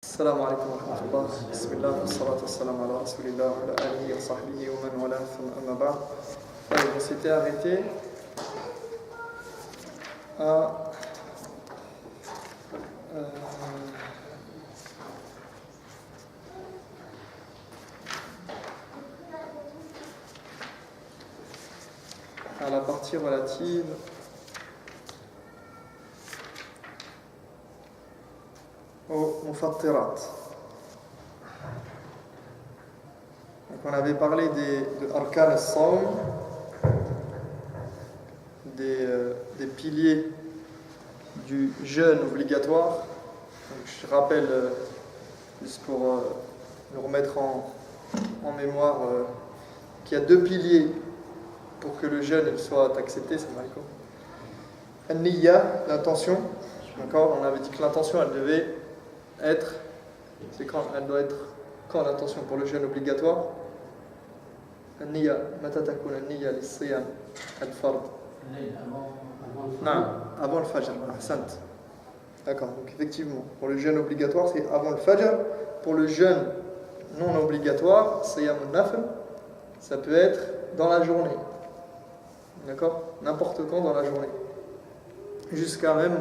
السلام عليكم ورحمة الله. بسم الله والصلاة والسلام على رسول الله وعلى آله وصحبه ومن والاه ثم أما بعد. On s'était arrêté à la partie relative aux mufattirat. Donc on avait parlé de arkan as-sawm, des piliers du jeûne obligatoire. Donc je rappelle, juste pour nous remettre en mémoire, qu'il y a deux piliers pour que le jeûne soit accepté. C'est mal. An-niyya, l'intention. D'accord, on avait dit que l'intention, elle devait être, elle doit être quand l'intention pour le jeûne obligatoire? An-niyya, mata takun an-niyya lis-siyam al-fard. Avant le fajr. Ahsant. D'accord, donc effectivement, pour le jeûne obligatoire, c'est avant le fajr. Pour le jeûne non obligatoire, siyam al-nafl, ça peut être dans la journée. D'accord, n'importe quand dans la journée. Jusqu'à même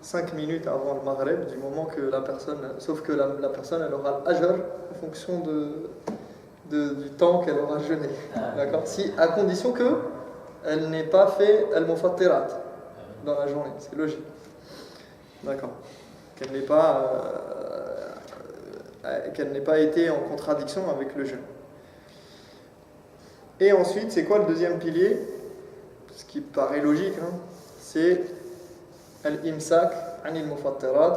5 minutes avant le maghrib, du moment que la personne, sauf que la personne elle aura l'ajr en fonction du temps qu'elle aura jeûné. D'accord, si, à condition que elle n'ait pas fait al-mufattirat dans la journée, c'est logique. D'accord, qu'elle n'ait pas été en contradiction avec le jeûne. Et ensuite, c'est quoi le deuxième pilier? Ce qui paraît logique, c'est al-imsak anil mufattirat,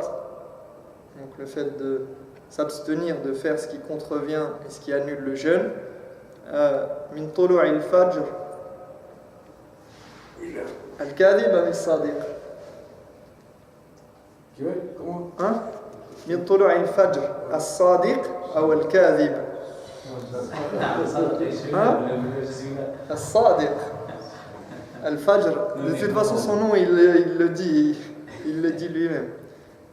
donc le fait de s'abstenir de faire ce qui contrevient et ce qui annule le jeûne, min tulu'il fajr al-kadhib am as-sadiq. Comment? Min tulu'il fajr as-sadiq ou al-kadhib. As-sadiq. Al-Fajr, de toute façon son nom il le dit lui-même.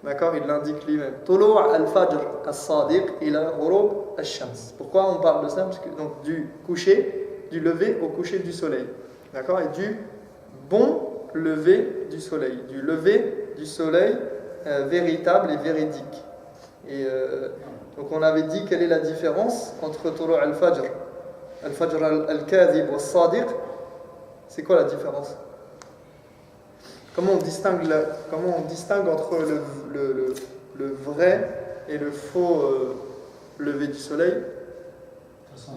D'accord, il l'indique lui-même. Tulu' al-Fajr as-Sadiq ila ghurub ash-shams. Pourquoi on parle de ça? Parce que donc du coucher, du lever au coucher du soleil. D'accord, et du bon lever du soleil, du lever du soleil véritable et véridique. Et donc on avait dit quelle est la différence entre Tulu' al-Fajr al-Kadhib ou as-Sadiq. C'est quoi la différence? Comment on distingue entre le vrai et le faux lever du soleil? De toute façon,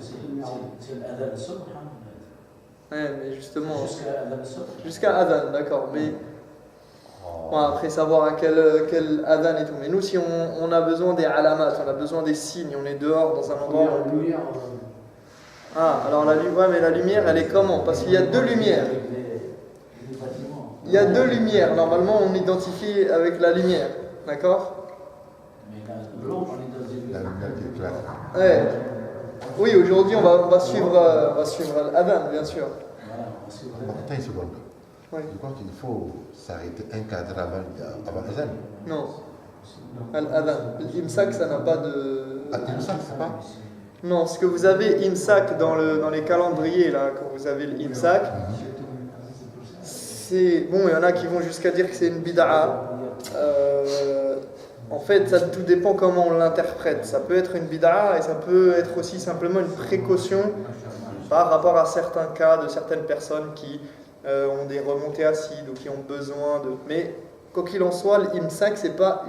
c'est l'adhan al-subh. Mais justement, jusqu'à adhan, d'accord. Mais bon, après savoir à quel adhan et tout. Mais nous, si on a besoin des alamat, on a besoin des signes, on est dehors dans un endroit où on peut... alors la lumière, elle est comment? Parce qu'il y a deux lumières. Il y a deux lumières. Normalement, on identifie avec la lumière. D'accord? Mais la blanche, on identifie. La lumière qui est claire. Ouais. Oui, aujourd'hui, on va suivre l'adhan, bien sûr. Voilà, on va suivre. Attends une seconde. Oui. Je crois qu'il faut s'arrêter un cadre avant l'adhan. Non. Al-adhan. L'imsak, ça n'a pas de... L'imsak, c'est pas? Non, ce que vous avez imsak dans les calendriers, là, quand vous avez l'imsak, c'est... Bon, il y en a qui vont jusqu'à dire que c'est une bid'a. En fait, ça tout dépend comment on l'interprète. Ça peut être une bid'a et ça peut être aussi simplement une précaution par rapport à certains cas de certaines personnes qui ont des remontées acides ou qui ont besoin de... Mais, quoi qu'il en soit, l'imsak, c'est pas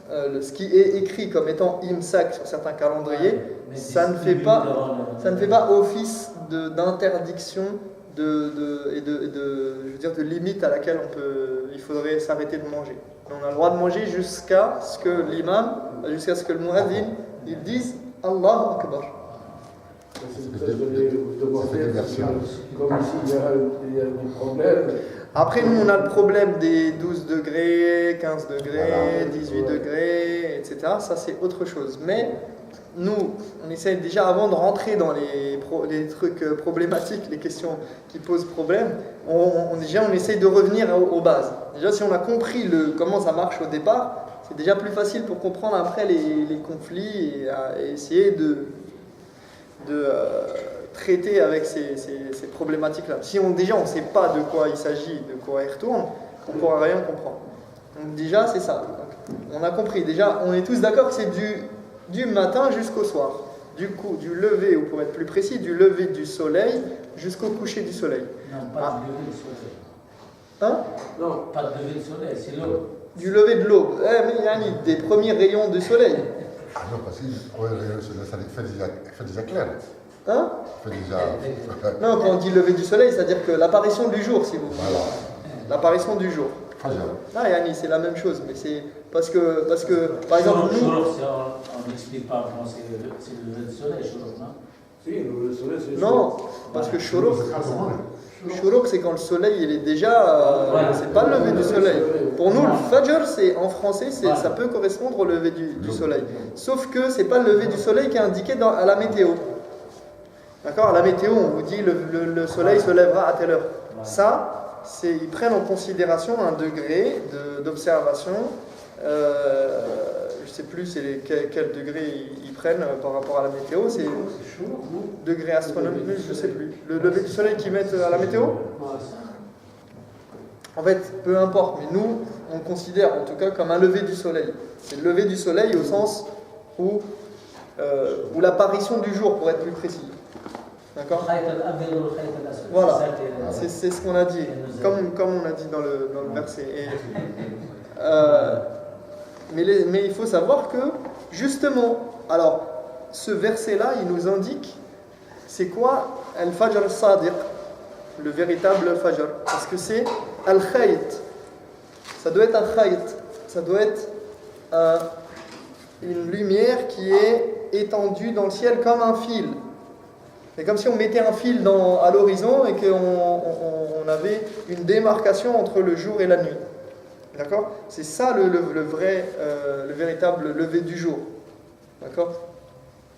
ce qui est écrit comme étant imsak sur certains calendriers, ça ne fait pas office d'interdiction de limite à laquelle il faudrait s'arrêter de manger. On a le droit de manger jusqu'à ce que l'imam, jusqu'à ce que le muadhin, il dise Allahu Akbar. Comme ici, il y a des problèmes. Après, nous, on a le problème des 12 degrés, 15 degrés, 18 degrés, etc. Ça, c'est autre chose. Mais nous, on essaie déjà, avant de rentrer dans les trucs problématiques, les questions qui posent problème, on essaie de revenir aux bases. Déjà, si on a compris comment ça marche au départ, c'est déjà plus facile pour comprendre après les conflits et essayer de traiter avec ces problématiques-là. Si déjà on ne sait pas de quoi il s'agit, de quoi il retourne, on ne pourra rien comprendre. Donc déjà c'est ça. Donc, on a compris. Déjà on est tous d'accord que c'est du matin jusqu'au soir. Du lever, ou pour être plus précis, du lever du soleil jusqu'au coucher du soleil. Non, pas du lever du soleil. Hein? Non, pas de lever du soleil, c'est l'aube. Du lever de l'aube. Mais Yanni, des premiers rayons du soleil. Ah non, parce que ça fait déjà clair. Hein? Ça fait déjà. Non, quand on dit lever du soleil, c'est-à-dire que l'apparition du jour, si vous voulez. Voilà. L'apparition du jour. Fajr. Ah Yanni, c'est la même chose, mais c'est parce que par exemple nous. On n'explique pas comment c'est le lever du soleil, Shuruk, non? Si, le soleil, c'est. Non, parce que Shuruk, c'est quand le soleil il est déjà. C'est pas le lever du soleil. Pour nous, le Fajr, en français, ça peut correspondre au lever du soleil. Sauf que c'est pas le lever du soleil qui est indiqué à la météo. D'accord? À la météo, on vous dit le soleil se lèvera à telle heure. Ça, ils prennent en considération un degré d'observation. Je ne sais plus quel degré ils prennent par rapport à la météo. C'est degré astronomique, je ne sais plus. Le lever du soleil qu'ils mettent à la météo? En fait, peu importe, mais nous, on le considère en tout cas comme un lever du soleil. C'est le lever du soleil au sens où l'apparition du jour, pour être plus précis. D'accord? Voilà, c'est ce qu'on a dit, comme on a dit dans le verset. Mais il faut savoir que, justement, alors, ce verset-là, il nous indique, c'est quoi Al-Fajr al-Sadiq, le véritable Fajr. Parce que c'est Al-Khayt. Ça doit être un Khayt. Ça doit être une lumière qui est étendue dans le ciel comme un fil. C'est comme si on mettait un fil à l'horizon et qu'on avait une démarcation entre le jour et la nuit. D'accord? C'est ça le véritable lever du jour. D'accord?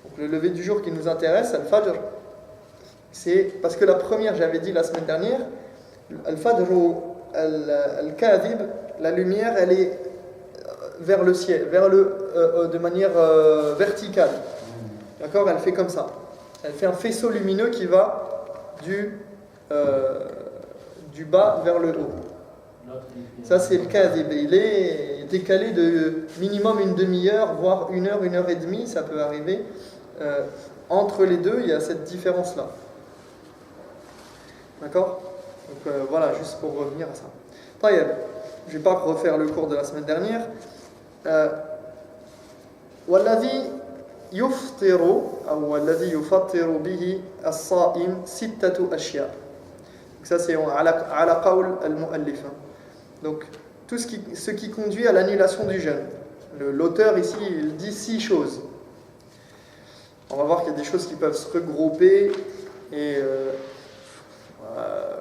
Donc le lever du jour qui nous intéresse, Al-Fajr, c'est parce que la première, j'avais dit la semaine dernière, Al-Fajr ou Al-Kadhib, la lumière, elle est vers le ciel, de manière verticale. D'accord? Elle fait comme ça. Elle fait un faisceau lumineux qui va du bas vers le haut. Ça, c'est le kadhib. Il est décalé de minimum une demi-heure, voire une heure et demie, ça peut arriver. Entre les deux, il y a cette différence-là. D'accord? Donc voilà, juste pour revenir à ça. Je ne vais pas refaire le cours de la semaine dernière. Walladhi يفطر أو الذي يفطر به الصائم ستة أشياء. Ça c'est على قول المؤلف. Donc tout ce qui conduit à l'annulation du jeûne. L'auteur ici il dit 6 choses. On va voir qu'il y a des choses qui peuvent se regrouper et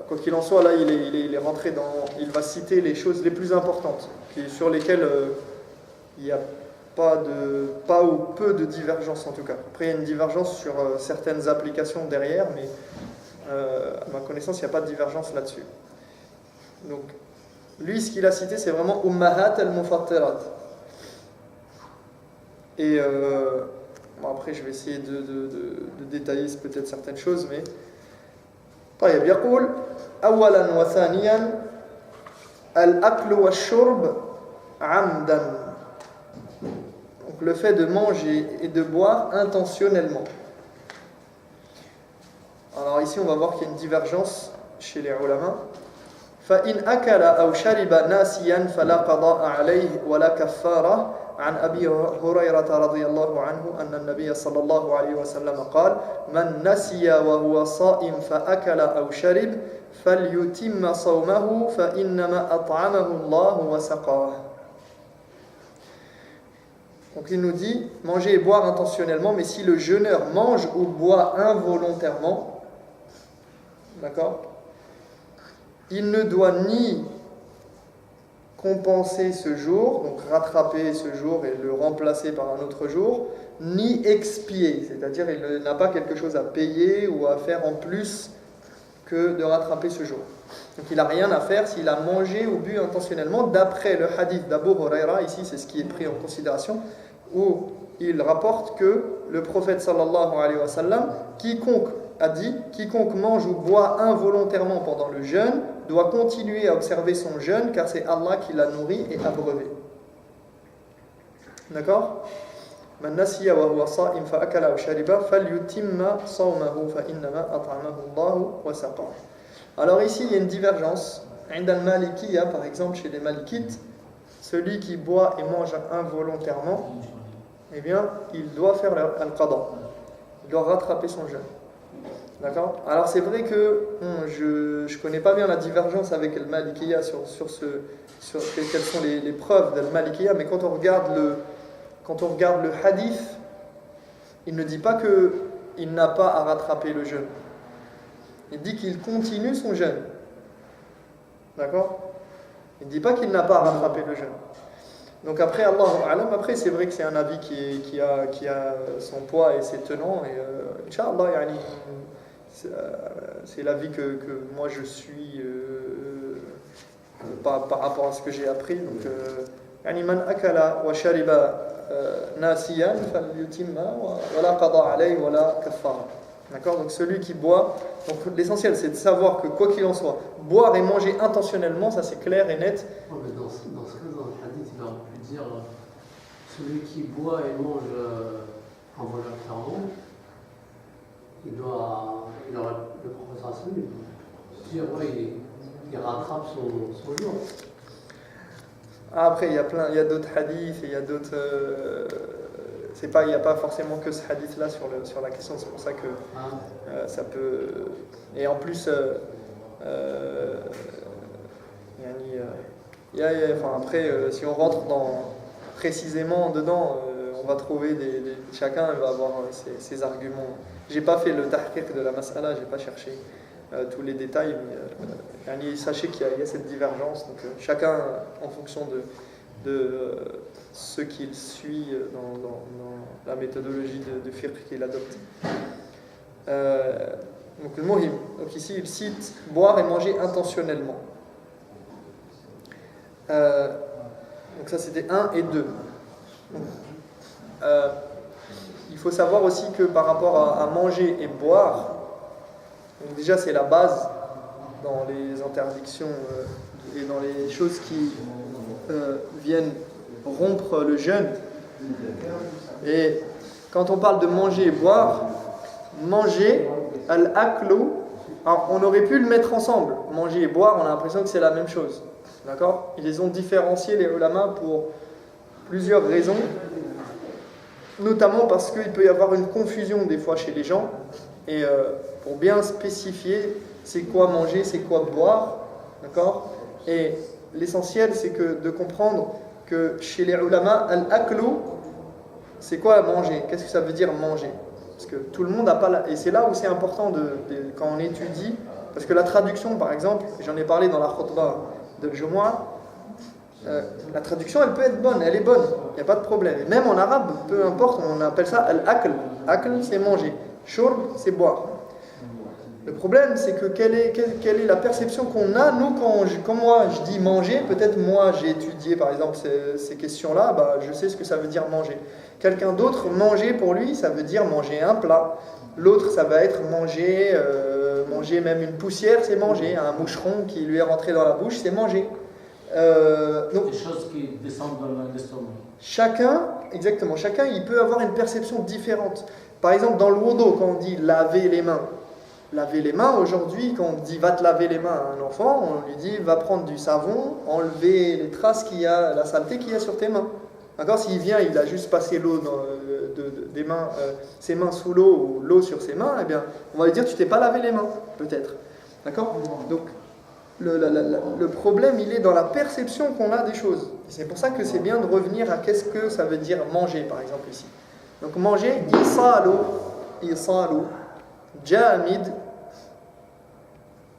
quoi qu'il en soit là il est rentré il va citer les choses les plus importantes sur lesquelles il y a pas ou peu de divergence en tout cas. Après il y a une divergence sur certaines applications derrière, mais à ma connaissance il n'y a pas de divergence là-dessus. Donc lui ce qu'il a cité c'est vraiment Ummahat al-Mufattirat. Et après je vais essayer de détailler peut-être certaines choses, mais طيب يقول أولا وثانيا الأكل والشرب عمدا. Donc le fait de manger et de boire intentionnellement. Alors ici on va voir qu'il y a une divergence chez les ulama. فإن أكل أو شرب ناسيا فلا قضاء عليه ولا كفارة. عن أبي هريرة رضي الله عنه أن النبي صلى الله عليه وسلم قال من نسي وهو صائم فأكل أو شرب فليتم صومه فإنما أطعمه الله وسقاه. Donc il nous dit manger et boire intentionnellement, mais si le jeûneur mange ou boit involontairement, d'accord, il ne doit ni compenser ce jour, donc rattraper ce jour et le remplacer par un autre jour, ni expier, c'est-à-dire il n'a pas quelque chose à payer ou à faire en plus que de rattraper ce jour. Donc il n'a rien à faire s'il a mangé ou bu intentionnellement, d'après le hadith d'Abu Huraira, ici c'est ce qui est pris en considération, où il rapporte que le prophète sallallahu alayhi wa sallam, quiconque mange ou boit involontairement pendant le jeûne, doit continuer à observer son jeûne, car c'est Allah qui l'a nourri et abreuvé. D'accord? Man nasiya wa huwa sa'im fa akala aw shariba falyutimma sawmahu fa innama at'amahu Allahu wa saqahu. Alors ici, il y a une divergence. Inda al-Malikiyya, par exemple, chez les Malikites, celui qui boit et mange involontairement, eh bien, il doit faire al-qada. Il doit rattraper son jeûne. D'accord? Alors c'est vrai que je ne connais pas bien la divergence avec le Malikiyya sur quelles sont les preuves de Malikiyya, mais quand on regarde le hadith, il ne dit pas qu'il n'a pas à rattraper le jeûne. Il dit qu'il continue son jeûne. D'accord? Il ne dit pas qu'il n'a pas à rattraper le jeûne. Donc après, Allahu A'lam, après c'est vrai que c'est un avis qui a son poids et ses tenants, et Inch'Allah, yani, c'est l'avis que moi je suis par rapport à ce que j'ai appris. Donc, yani man akala wa shariba nasiyan falyutimma wa la qada alayhi wa la kaffara. D'accord? Donc celui qui boit, donc l'essentiel c'est de savoir que quoi qu'il en soit, boire et manger intentionnellement, ça c'est clair et net. Ouais, mais dans ce cas, dans le hadith, il aurait pu dire celui qui boit et mange involontairement, il aurait le professeur Hassan, il peut dire ouais, il rattrape son jour. Après il y a d'autres hadiths et il y a d'autres. Il n'y a pas forcément que ce hadith-là sur la question, c'est pour ça que ça peut. Et en plus, après, si on rentre précisément dedans, on va trouver chacun va avoir ses arguments. J'ai pas fait le tahqiq de la mas'ala, j'ai pas cherché tous les détails, mais sachez qu'il y a cette divergence. Donc chacun, en fonction de ce qu'il suit dans la méthodologie de fiqh qu'il adopte. Donc le muhim, donc ici il cite boire et manger intentionnellement. Donc ça c'était 1 et 2. Donc, il faut savoir aussi que par rapport à manger et boire, donc déjà c'est la base dans les interdictions et dans les choses qui viennent rompre le jeûne. Et quand on parle de manger et boire, manger, al-aklu, on aurait pu le mettre ensemble. Manger et boire, on a l'impression que c'est la même chose. D'accord? Ils les ont différenciés, les ulama, pour plusieurs raisons. Notamment parce qu'il peut y avoir une confusion des fois chez les gens. Et pour bien spécifier c'est quoi manger, c'est quoi boire. D'accord? Et l'essentiel, c'est de comprendre que chez les ulama, al-aklu, c'est quoi manger? Qu'est-ce que ça veut dire manger? Parce que tout le monde n'a pas... Et c'est là où c'est important quand on étudie, parce que la traduction, par exemple, j'en ai parlé dans la khutbah de Jumu'ah, la traduction, elle peut être bonne, elle est bonne, il n'y a pas de problème. Et même en arabe, peu importe, on appelle ça al-akl. Akl, c'est manger. Shurb, c'est boire. Le problème, c'est que quelle est la perception qu'on a, nous, quand moi je dis manger, peut-être moi j'ai étudié par exemple ces questions-là, je sais ce que ça veut dire manger. Quelqu'un d'autre, manger pour lui, ça veut dire manger un plat. L'autre, ça va être manger même une poussière, c'est manger. Un moucheron qui lui est rentré dans la bouche, c'est manger. Des choses qui descendent dans l'estomac. Chacun, il peut avoir une perception différente. Par exemple, dans le wudu, quand on dit laver les mains, aujourd'hui, quand on dit va te laver les mains à un enfant, on lui dit va prendre du savon, enlever les traces la saleté qu'il y a sur tes mains. D'accord? S'il vient, il a juste passé l'eau des mains, ses mains sous l'eau ou l'eau sur ses mains, eh bien, on va lui dire tu t'es pas lavé les mains, peut-être. D'accord? Donc, le problème, il est dans la perception qu'on a des choses. C'est pour ça que c'est bien de revenir à qu'est-ce que ça veut dire manger, par exemple ici. Donc manger, isalu, jamid,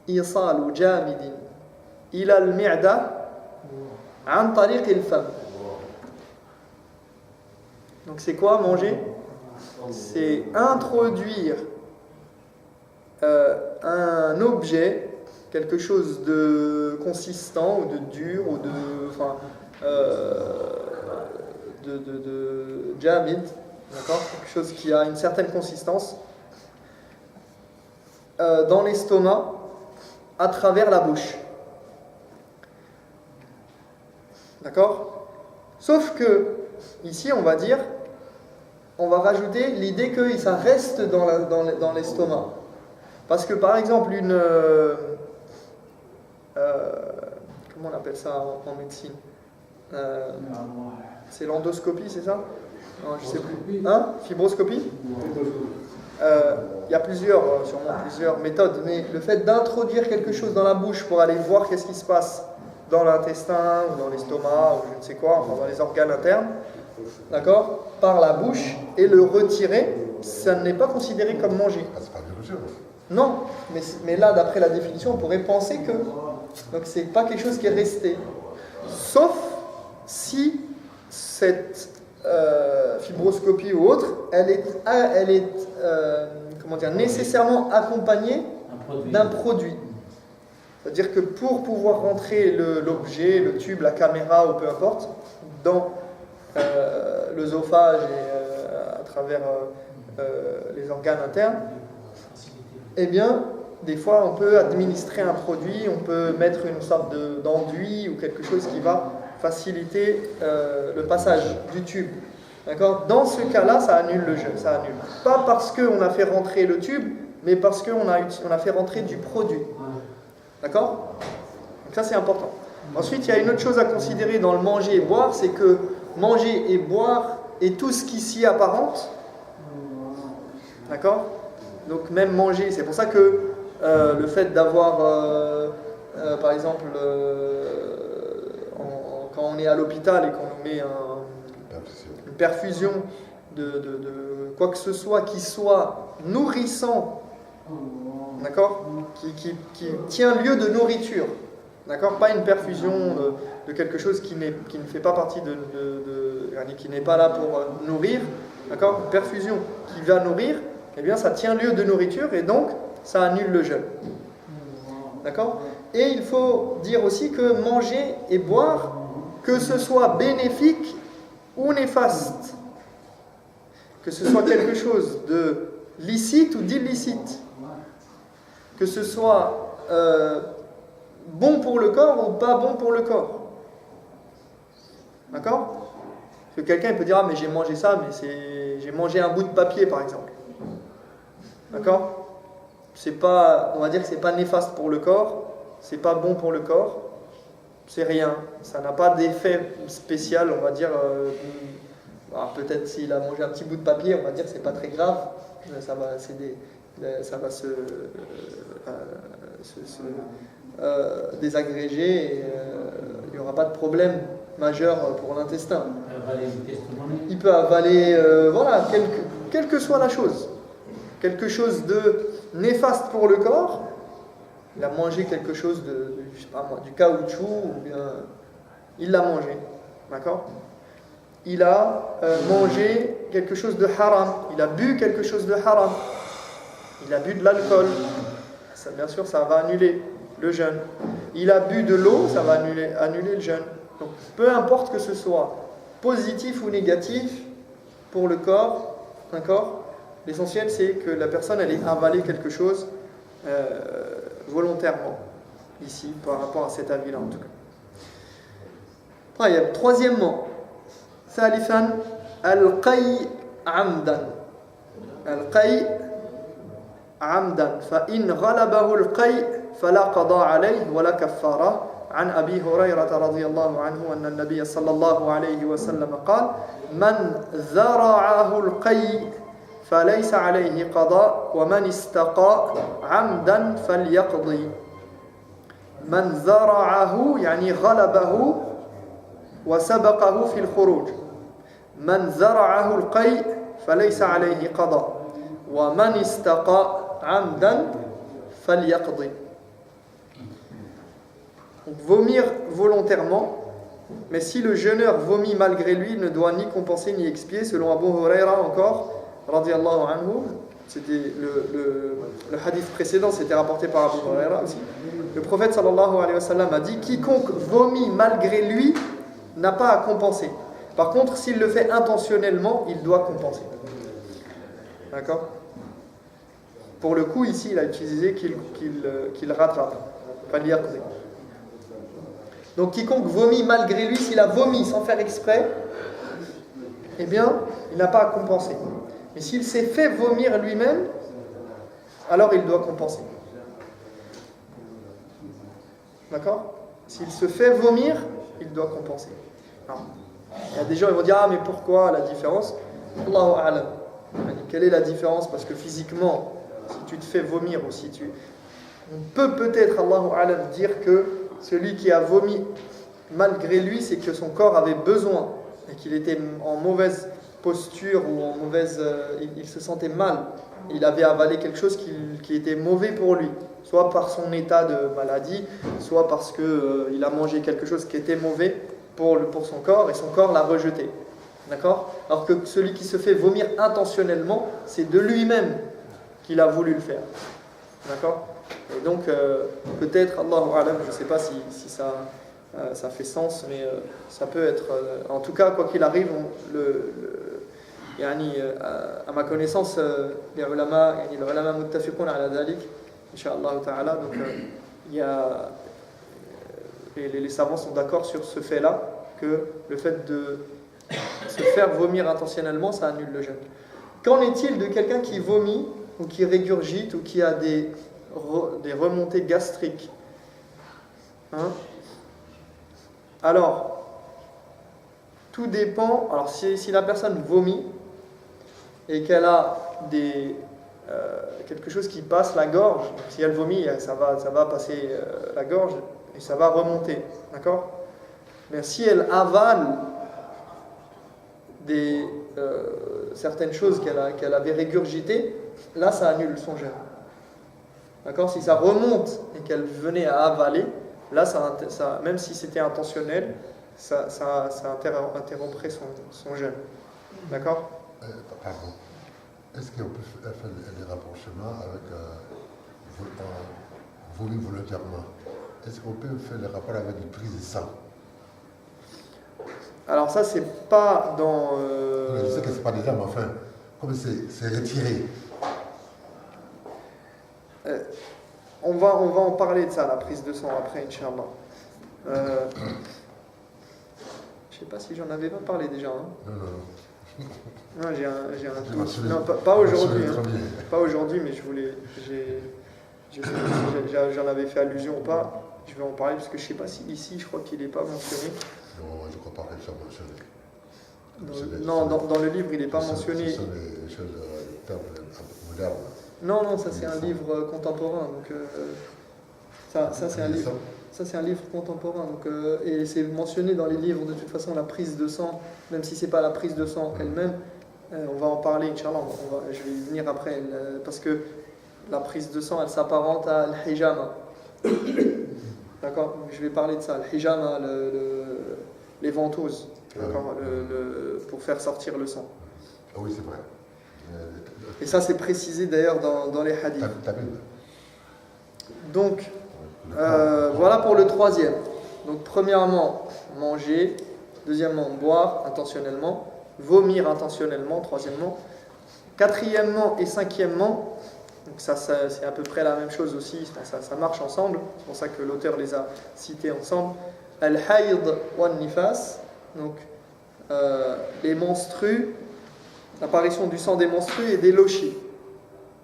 isalu jamidin, ila al-mi'da, an tariq al-fam. Donc c'est quoi manger? C'est introduire un objet quelque chose de consistant ou de dur ou de jamid, d'accord, quelque chose qui a une certaine consistance dans l'estomac à travers la bouche. D'accord? Sauf que ici on va rajouter l'idée que ça reste dans l'estomac. Parce que par exemple comment on appelle ça en médecine? C'est l'endoscopie, c'est ça? Non, je sais plus. Hein? Fibroscopie? Il y a sûrement plusieurs méthodes, mais le fait d'introduire quelque chose dans la bouche pour aller voir qu'est-ce qui se passe dans l'intestin ou dans l'estomac ou je ne sais quoi, enfin dans les organes internes, d'accord, par la bouche et le retirer, ça n'est pas considéré comme manger. Ah, c'est pas du rejet. Non, mais là, d'après la définition, on pourrait penser que. Donc, c'est pas quelque chose qui est resté. Sauf si cette fibroscopie ou autre, elle est comment dire, nécessairement accompagnée d'un produit. C'est-à-dire que pour pouvoir rentrer l'objet, le tube, la caméra ou peu importe, dans l'œsophage et à travers les organes internes, eh bien, des fois, on peut administrer un produit, on peut mettre une sorte d'enduit ou quelque chose qui va faciliter le passage du tube. D'accord? Dans ce cas-là, ça annule le jeûne. Ça annule. Pas parce qu'on a fait rentrer le tube, mais parce qu'on a fait rentrer du produit. D'accord? Donc ça, c'est important. Ensuite, il y a une autre chose à considérer dans le manger et boire, c'est que manger et boire et tout ce qui s'y apparente. D'accord? Donc même manger, c'est pour ça que le fait d'avoir, par exemple, quand on est à l'hôpital et qu'on nous met une perfusion de quoi que ce soit qui soit nourrissant, d'accord, qui tient lieu de nourriture, d'accord, pas une perfusion de quelque chose qui ne fait pas partie qui n'est pas là pour nourrir, d'accord, une perfusion qui va nourrir, eh bien ça tient lieu de nourriture et donc ça annule le jeûne. D'accord? Et il faut dire aussi que manger et boire, que ce soit bénéfique ou néfaste, que ce soit quelque chose de licite ou d'illicite, que ce soit bon pour le corps ou pas bon pour le corps. D'accord? Parce que quelqu'un peut dire ah mais j'ai mangé ça, mais j'ai mangé un bout de papier par exemple. D'accord? C'est pas, on va dire que c'est pas néfaste pour le corps, c'est pas bon pour le corps, c'est rien, ça n'a pas d'effet spécial, on va dire. Peut-être s'il a mangé un petit bout de papier, on va dire que c'est pas très grave, ça va se désagréger et il n'y aura pas de problème majeur pour l'intestin. Il peut avaler, voilà, quelle que soit la chose. Quelque chose de néfaste pour le corps, il a mangé quelque chose je sais pas moi, du caoutchouc, ou bien il l'a mangé, d'accord? Il a mangé quelque chose de haram, il a bu quelque chose de haram, il a bu de l'alcool, ça, bien sûr ça va annuler le jeûne. Il a bu de l'eau, ça va annuler le jeûne. Donc peu importe que ce soit positif ou négatif pour le corps, d'accord? L'essentiel, c'est que la personne elle ait avalé quelque chose volontairement, ici, par rapport à cet avis-là en tout cas. Troisièmement, ثالثا القي عمدا القي عمدا فإن غلبه القي فلا قضاء عليه ولا كفارة عن أبي هريرة رضي الله عنه أن النبي صلى الله عليه وسلم قال من ذرعه القي فليس عليه قضاء ومن استقى عمدا فليقضي. من ذرعه يعني غلبه وسبقه في الخروج. من ذرعه القي فليس عليه قضاء ومن استقى عمدا فليقضي. Donc, vomir volontairement, mais si le jeûneur vomit malgré lui, il ne doit ni compenser ni expier, selon Abu Huraira encore, radiyallahu anhu, c'était le hadith précédent, c'était rapporté par Abu Huraira aussi. Le prophète sallallahu alayhi wa sallam a dit quiconque vomit malgré lui n'a pas à compenser. Par contre, s'il le fait intentionnellement, il doit compenser. D'accord? Pour le coup, ici, il a utilisé qu'il rattrape. Pas l'yaqdi. Donc, quiconque vomit malgré lui, s'il a vomi sans faire exprès, eh bien, il n'a pas à compenser. Mais s'il s'est fait vomir lui-même, alors il doit compenser. D'accord? S'il se fait vomir, il doit compenser. Alors, il y a des gens qui vont dire ah mais pourquoi la différence? Allahu a'lam. Quelle est la différence? Parce que physiquement, si tu te fais vomir ou si tu... On peut peut-être, Allahu a'lam, dire que celui qui a vomi malgré lui, c'est que son corps avait besoin et qu'il était en mauvaise posture ou en mauvaise... il se sentait mal. Il avait avalé quelque chose qui était mauvais pour lui. Soit par son état de maladie, soit parce qu'il a mangé quelque chose qui était mauvais pour son corps et son corps l'a rejeté. D'accord? Alors que celui qui se fait vomir intentionnellement, c'est de lui-même qu'il a voulu le faire. D'accord? Et donc, peut-être, Allahu a'lam, je ne sais pas si ça fait sens, mais ça peut être... en tout cas, quoi qu'il arrive, à ma connaissance, les ulama muttafiqun ala dhalik, Inch'Allah ta'ala, donc il y a... les savants sont d'accord sur ce fait-là, que le fait de se faire vomir intentionnellement, ça annule le jeûne. Qu'en est-il de quelqu'un qui vomit, ou qui régurgite, ou qui a des remontées gastriques? Alors, tout dépend. Alors, si la personne vomit, et qu'elle a quelque chose qui passe la gorge, si elle vomit, ça va passer la gorge, et ça va remonter, d'accord? Mais si elle avale certaines choses qu'elle avait régurgitées, là ça annule son jeûne. D'accord? Si ça remonte et qu'elle venait à avaler, là même si c'était intentionnel, ça interromprait son jeûne. D'accord? Pardon. Est-ce qu'on peut faire les rapprochements avec vomi volontairement? Est-ce qu'on peut faire les rapports avec une prise de sang? Alors ça, c'est pas dans... Je sais que c'est pas déjà, mais enfin, comme c'est retiré. On va en parler de ça, la prise de sang, après, Inch'Allah. Je sais pas si j'en avais pas parlé déjà. Hein. Non, j'ai un doute. Non, pas aujourd'hui. Hein. Pas aujourd'hui, mais j'en avais fait allusion ou pas. Je vais en parler parce que je sais pas si ici, je crois qu'il n'est pas mentionné. Non, je ne crois pas qu'il soit mentionné. Dans le livre, il n'est pas mentionné. Ce sont des choses modernes. Non, ça c'est un livre contemporain. Donc, ça c'est un livre. Ça c'est un livre contemporain. Donc, et c'est mentionné dans les livres de toute façon la prise de sang, même si c'est pas la prise de sang elle-même. On va en parler, Inch'Allah. Je vais y venir après, parce que la prise de sang, elle s'apparente à l'hijama. D'accord? Je vais parler de ça. L'hijama, les ventouses, d'accord? Pour faire sortir le sang. Ah oui, c'est vrai. Et ça, c'est précisé d'ailleurs dans les hadiths. Donc, voilà pour le troisième. Donc, premièrement, manger. Deuxièmement, boire intentionnellement. Vomir intentionnellement. Troisièmement. Quatrièmement et cinquièmement, donc ça c'est à peu près la même chose aussi, ça marche ensemble. C'est pour ça que l'auteur les a cités ensemble. Al-hayd wa nifas, donc les menstrues, l'apparition du sang des menstrues et des lochis.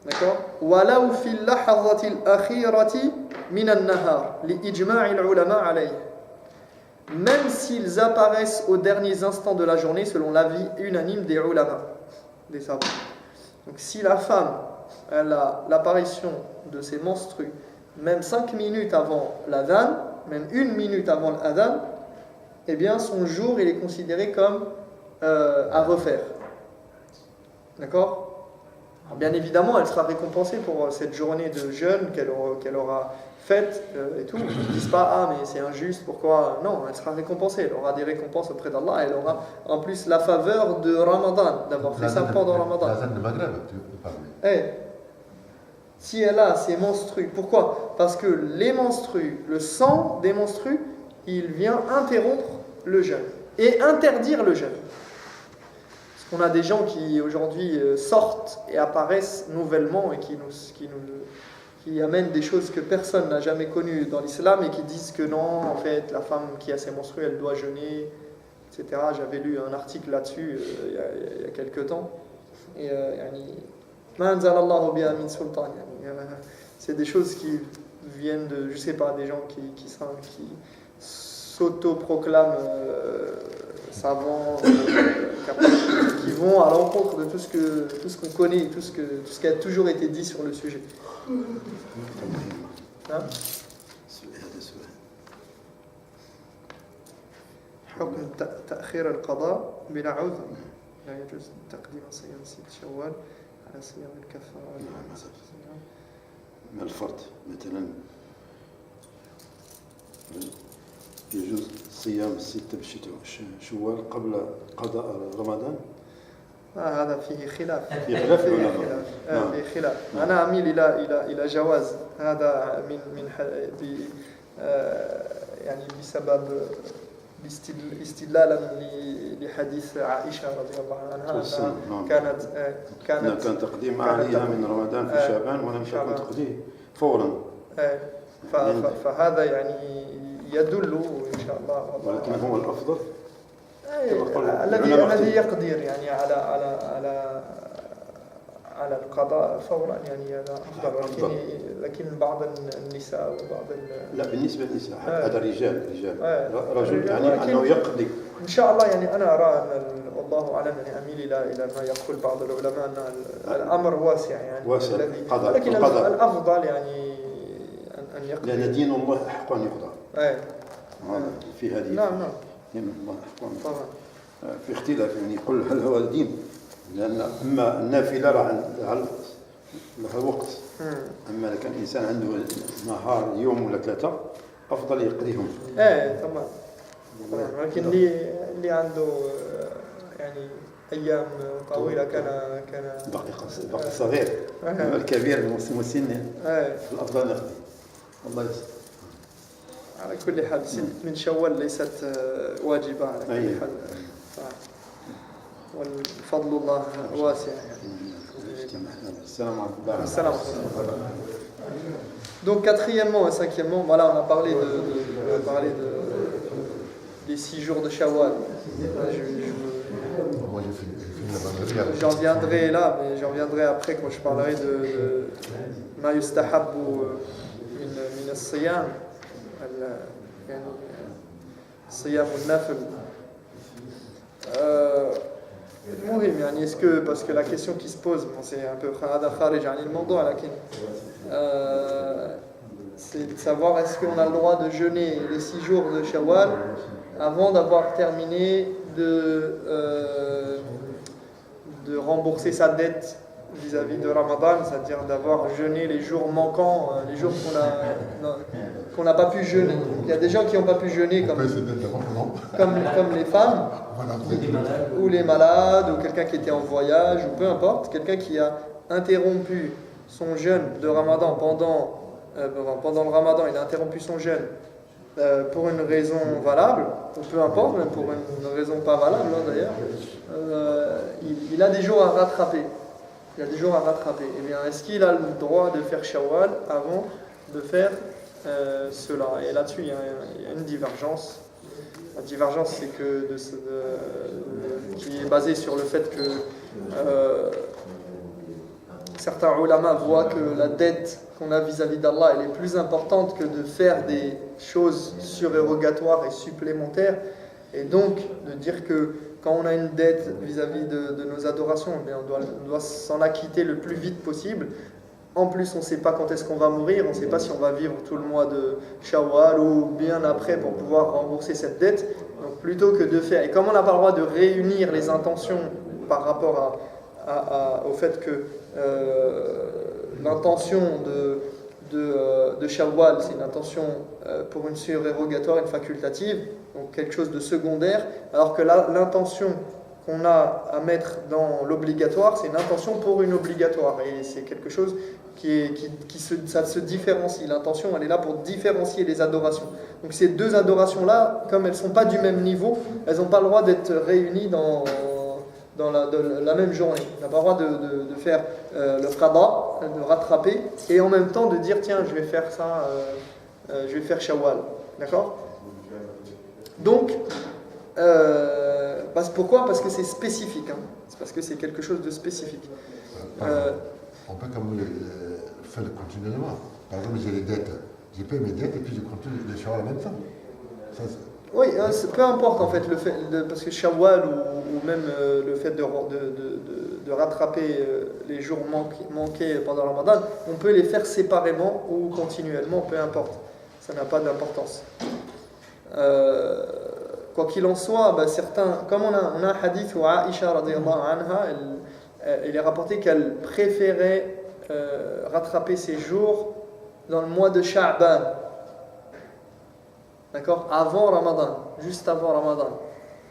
D'accord? Walau fil lahazati al-akhirati min an-nahar li ijma'i al-ulama alayh. Même s'ils apparaissent aux derniers instants de la journée selon l'avis unanime des ulama, des savants. Donc si la femme elle a l'apparition de ses menstrues même 5 minutes avant l'adhan, même 1 minute avant l'adhan, eh bien son jour il est considéré comme à refaire. D'accord? Alors, bien évidemment, elle sera récompensée pour cette journée de jeûne qu'elle aura faites et tout, ils ne disent pas ah mais c'est injuste, pourquoi? Non, elle sera récompensée, elle aura des récompenses auprès d'Allah, elle aura en plus la faveur de Ramadan, d'avoir fait ça pendant Ramadan. La zone de Maghreb, tu parles. Si elle a ses menstrues, pourquoi? Parce que les menstrues, le sang des menstrues, il vient interrompre le jeûne et interdire le jeûne. Parce qu'on a des gens qui aujourd'hui sortent et apparaissent nouvellement et qui amènent des choses que personne n'a jamais connues dans l'islam et qui disent que non, en fait, la femme qui a ses menstrues, elle doit jeûner, etc. J'avais lu un article là-dessus il y a quelques temps. Et c'est des choses qui viennent de, je sais pas, des gens qui s'autoproclament savants, qui vont à l'encontre de tout ce qu'on connaît, tout ce qui a toujours été dit sur le sujet. Hein? حكم تأخير القضاء بلا عذر لا يجوز تقديم صيام 6 شوال على صيام الكفارة. ما الفرق مثلا يجوز صيام 6 شوال قبل قضاء رمضان؟ هذا فيه خلاف. فيه خلاف ولا فيه خلاف. أنا أميل إلى جواز هذا يعني بسبب استدلالا لحديث عائشة رضي الله عنها كان تقديم عليها من رمضان في شعبان ولم تكن تقديم فورا. فهذا يعني يدل إن شاء الله. ولكن هو الأفضل الذي يقدر يعني على القضاء فورا يعني هذا أفضل. لكن بعض النساء وبعض لا بالنسبة للنساء هذا رجال رجل يعني أنه يقضي إن شاء الله. يعني أنا أرى أن والله أعلم يعني أميل إلى ما يقول بعض العلماء أن الأمر واسع يعني واسع لكن الأفضل يعني أن يقضي لأن دين الله حق أن يقضى في هذه نعم دين الله حق أن طبعا في اختلاف يعني يقول هل هو الدين لأن أما النافلة راه لها وقت أما لو كان الإنسان عنده نهار يوم ولا 3 أفضل يقضيهم طبعا لكن اللي عنده يعني أيام طويلة كان باقي صغير الكبير مسن الأفضل نقضي الله يسلمك. على كل حال 6 من شوال ليست واجبة على كل حال والفضل الله واسع يعني. السلام عليكم. Donc quatrièmement et cinquièmement, voilà, on a parlé des 6 jours de Shawwal. J'en viendrai là, mais j'en viendrai après quand je parlerai de ma yustahabbu min as-siyam, siyam al-nafl. المهم يعني est-ce que parce que la question qui se pose bon, c'est un peu هذا خارج عن الموضوع لكن c'est de savoir est-ce qu'on a le droit de jeûner les 6 jours de Shawwal avant d'avoir terminé de rembourser sa dette vis-à-vis de Ramadan, c'est-à-dire d'avoir jeûné les jours manquants, les jours qu'on n'a pas pu jeûner. Il y a des gens qui n'ont pas pu jeûner comme les femmes, ou les malades, ou quelqu'un qui était en voyage, ou peu importe, quelqu'un qui a interrompu son jeûne de Ramadan pendant le Ramadan, il a interrompu son jeûne pour une raison valable, ou peu importe, même pour une raison pas valable d'ailleurs, il a des jours à rattraper. Eh bien, est-ce qu'il a le droit de faire Shawwal avant de faire cela? Et là-dessus, il y a une divergence. La divergence, c'est que qui est basée sur le fait que certains ulama voient que la dette qu'on a vis-à-vis d'Allah, elle est plus importante que de faire des choses surérogatoires et supplémentaires. Et donc, de dire que quand on a une dette vis-à-vis de nos adorations, eh bien on doit s'en acquitter le plus vite possible. En plus, on ne sait pas quand est-ce qu'on va mourir, on ne sait pas si on va vivre tout le mois de Shawwal ou bien après pour pouvoir rembourser cette dette. Donc, plutôt que de faire... Et comme on n'a pas le droit de réunir les intentions par rapport au fait que l'intention de Shawwal, c'est une intention pour une surérogatoire, une facultative, donc quelque chose de secondaire, alors que là, l'intention qu'on a à mettre dans l'obligatoire, c'est une intention pour une obligatoire, et c'est quelque chose ça se différencie. L'intention, elle est là pour différencier les adorations. Donc ces deux adorations-là, comme elles ne sont pas du même niveau, elles n'ont pas le droit d'être réunies dans la même journée. On n'a pas le droit de faire le qada, de rattraper, et en même temps de dire tiens, je vais faire ça, je vais faire Shawwal. D'accord? Donc, pourquoi? Parce que c'est spécifique. Hein. C'est parce que c'est quelque chose de spécifique. On peut quand même le faire continuellement. Par exemple, j'ai les dettes, je paye mes dettes et puis je continue les Shawwal en même temps. Oui, peu importe en fait, parce que Shawwal ou même le fait de rattraper les jours manqués pendant le Ramadan, on peut les faire séparément ou continuellement, peu importe. Ça n'a pas d'importance. Quoi qu'il en soit, certains, comme on a un hadith où Aïcha radiyallahu anha, il est rapporté qu'elle préférait rattraper ses jours dans le mois de Sha'ban. D'accord? Avant Ramadan, juste avant Ramadan,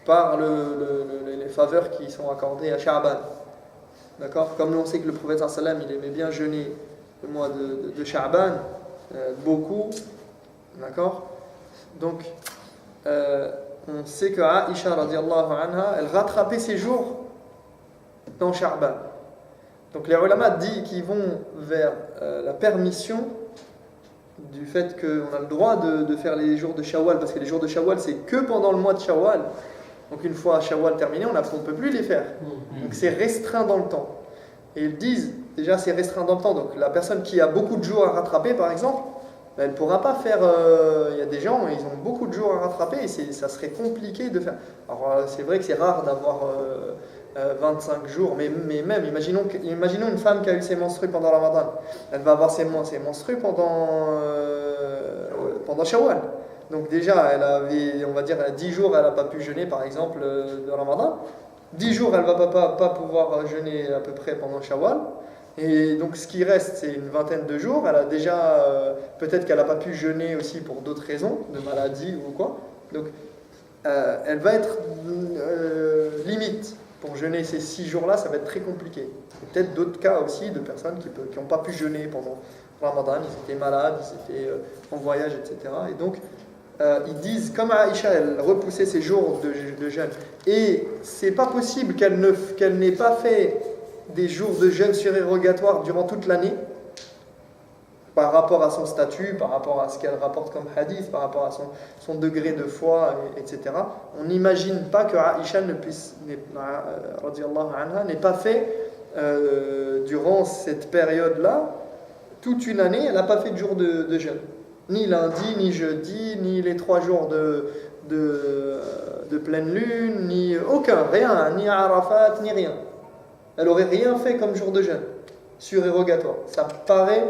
par les faveurs qui sont accordées à Sha'ban. D'accord? Comme nous on sait que le prophète sallam, il aimait bien jeûner le mois de Sha'ban, beaucoup. D'accord? Donc, on sait que Aïcha radiyallahu anha, elle rattrapait ses jours dans Sha'ban. Donc les ulama disent qu'ils vont vers la permission du fait qu'on a le droit de faire les jours de Shawwal, parce que les jours de Shawwal, c'est que pendant le mois de Shawwal. Donc une fois Shawwal terminé, on ne peut plus les faire. Donc c'est restreint dans le temps. Et ils disent, déjà c'est restreint dans le temps, donc la personne qui a beaucoup de jours à rattraper, par exemple, elle ne pourra pas faire... Il y a des gens, ils ont beaucoup de jours à rattraper, et ça serait compliqué de faire... Alors c'est vrai que c'est rare d'avoir 25 jours, mais même, imaginons une femme qui a eu ses menstrues pendant le Ramadan. Elle va avoir ses menstrues pendant Shawwal. Donc déjà, elle avait, on va dire, 10 jours, elle n'a pas pu jeûner, par exemple, de Ramadan. 10 jours, elle ne va pas pouvoir jeûner à peu près pendant Shawwal. Et donc ce qui reste, c'est une vingtaine de jours. Elle a déjà, peut-être qu'elle n'a pas pu jeûner aussi pour d'autres raisons, de maladie ou quoi. Donc elle va être limite. Pour jeûner ces 6 jours-là, ça va être très compliqué. Et peut-être d'autres cas aussi de personnes qui n'ont pas pu jeûner pendant Ramadan, ils étaient malades, ils étaient en voyage, etc. Et donc, ils disent, comme Aïcha, elle repoussait ses jours de jeûne, et c'est pas possible qu'elle n'ait pas fait des jours de jeûne surérogatoires durant toute l'année, par rapport à son statut, par rapport à ce qu'elle rapporte comme hadith, par rapport à son degré de foi, etc. On n'imagine pas que Aïcha n'ait pas fait, durant cette période-là, toute une année, elle n'a pas fait de jour de jeûne. Ni lundi, ni jeudi, ni les 3 jours de pleine lune, ni rien, ni Arafat, ni rien. Elle n'aurait rien fait comme jour de jeûne, surérogatoire. Ça paraît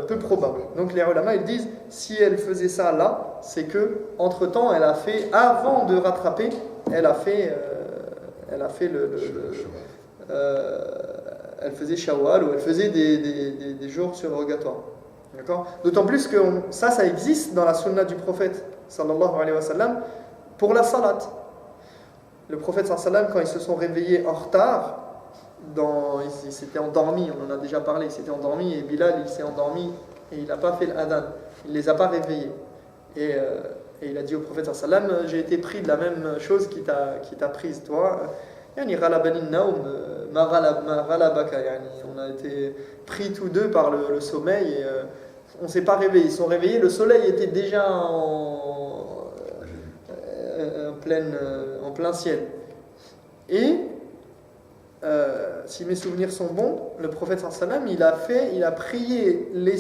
peu probable. Donc les ulama ils disent, si elle faisait ça là, c'est que entre temps elle a fait, avant de rattraper, elle faisait Shawwal, ou elle faisait des jours surérogatoires. D'accord? D'autant plus que ça existe dans la sunna du prophète sallallahu alayhi wa sallam pour la salat. Le prophète sallallahu alayhi wa sallam, quand ils se sont réveillés en retard, il s'était endormi, on en a déjà parlé, il s'était endormi, et Bilal il s'est endormi et il n'a pas fait l'adhan, il ne les a pas réveillés. Et il a dit au prophète sallallahu alayhi wa sallam, j'ai été pris de la même chose qui t'a prise toi. On a été pris tous deux par le sommeil et on ne s'est pas réveillés. Ils sont réveillés, le soleil était déjà en plein ciel. Et si mes souvenirs sont bons, le prophète sallam, il a prié la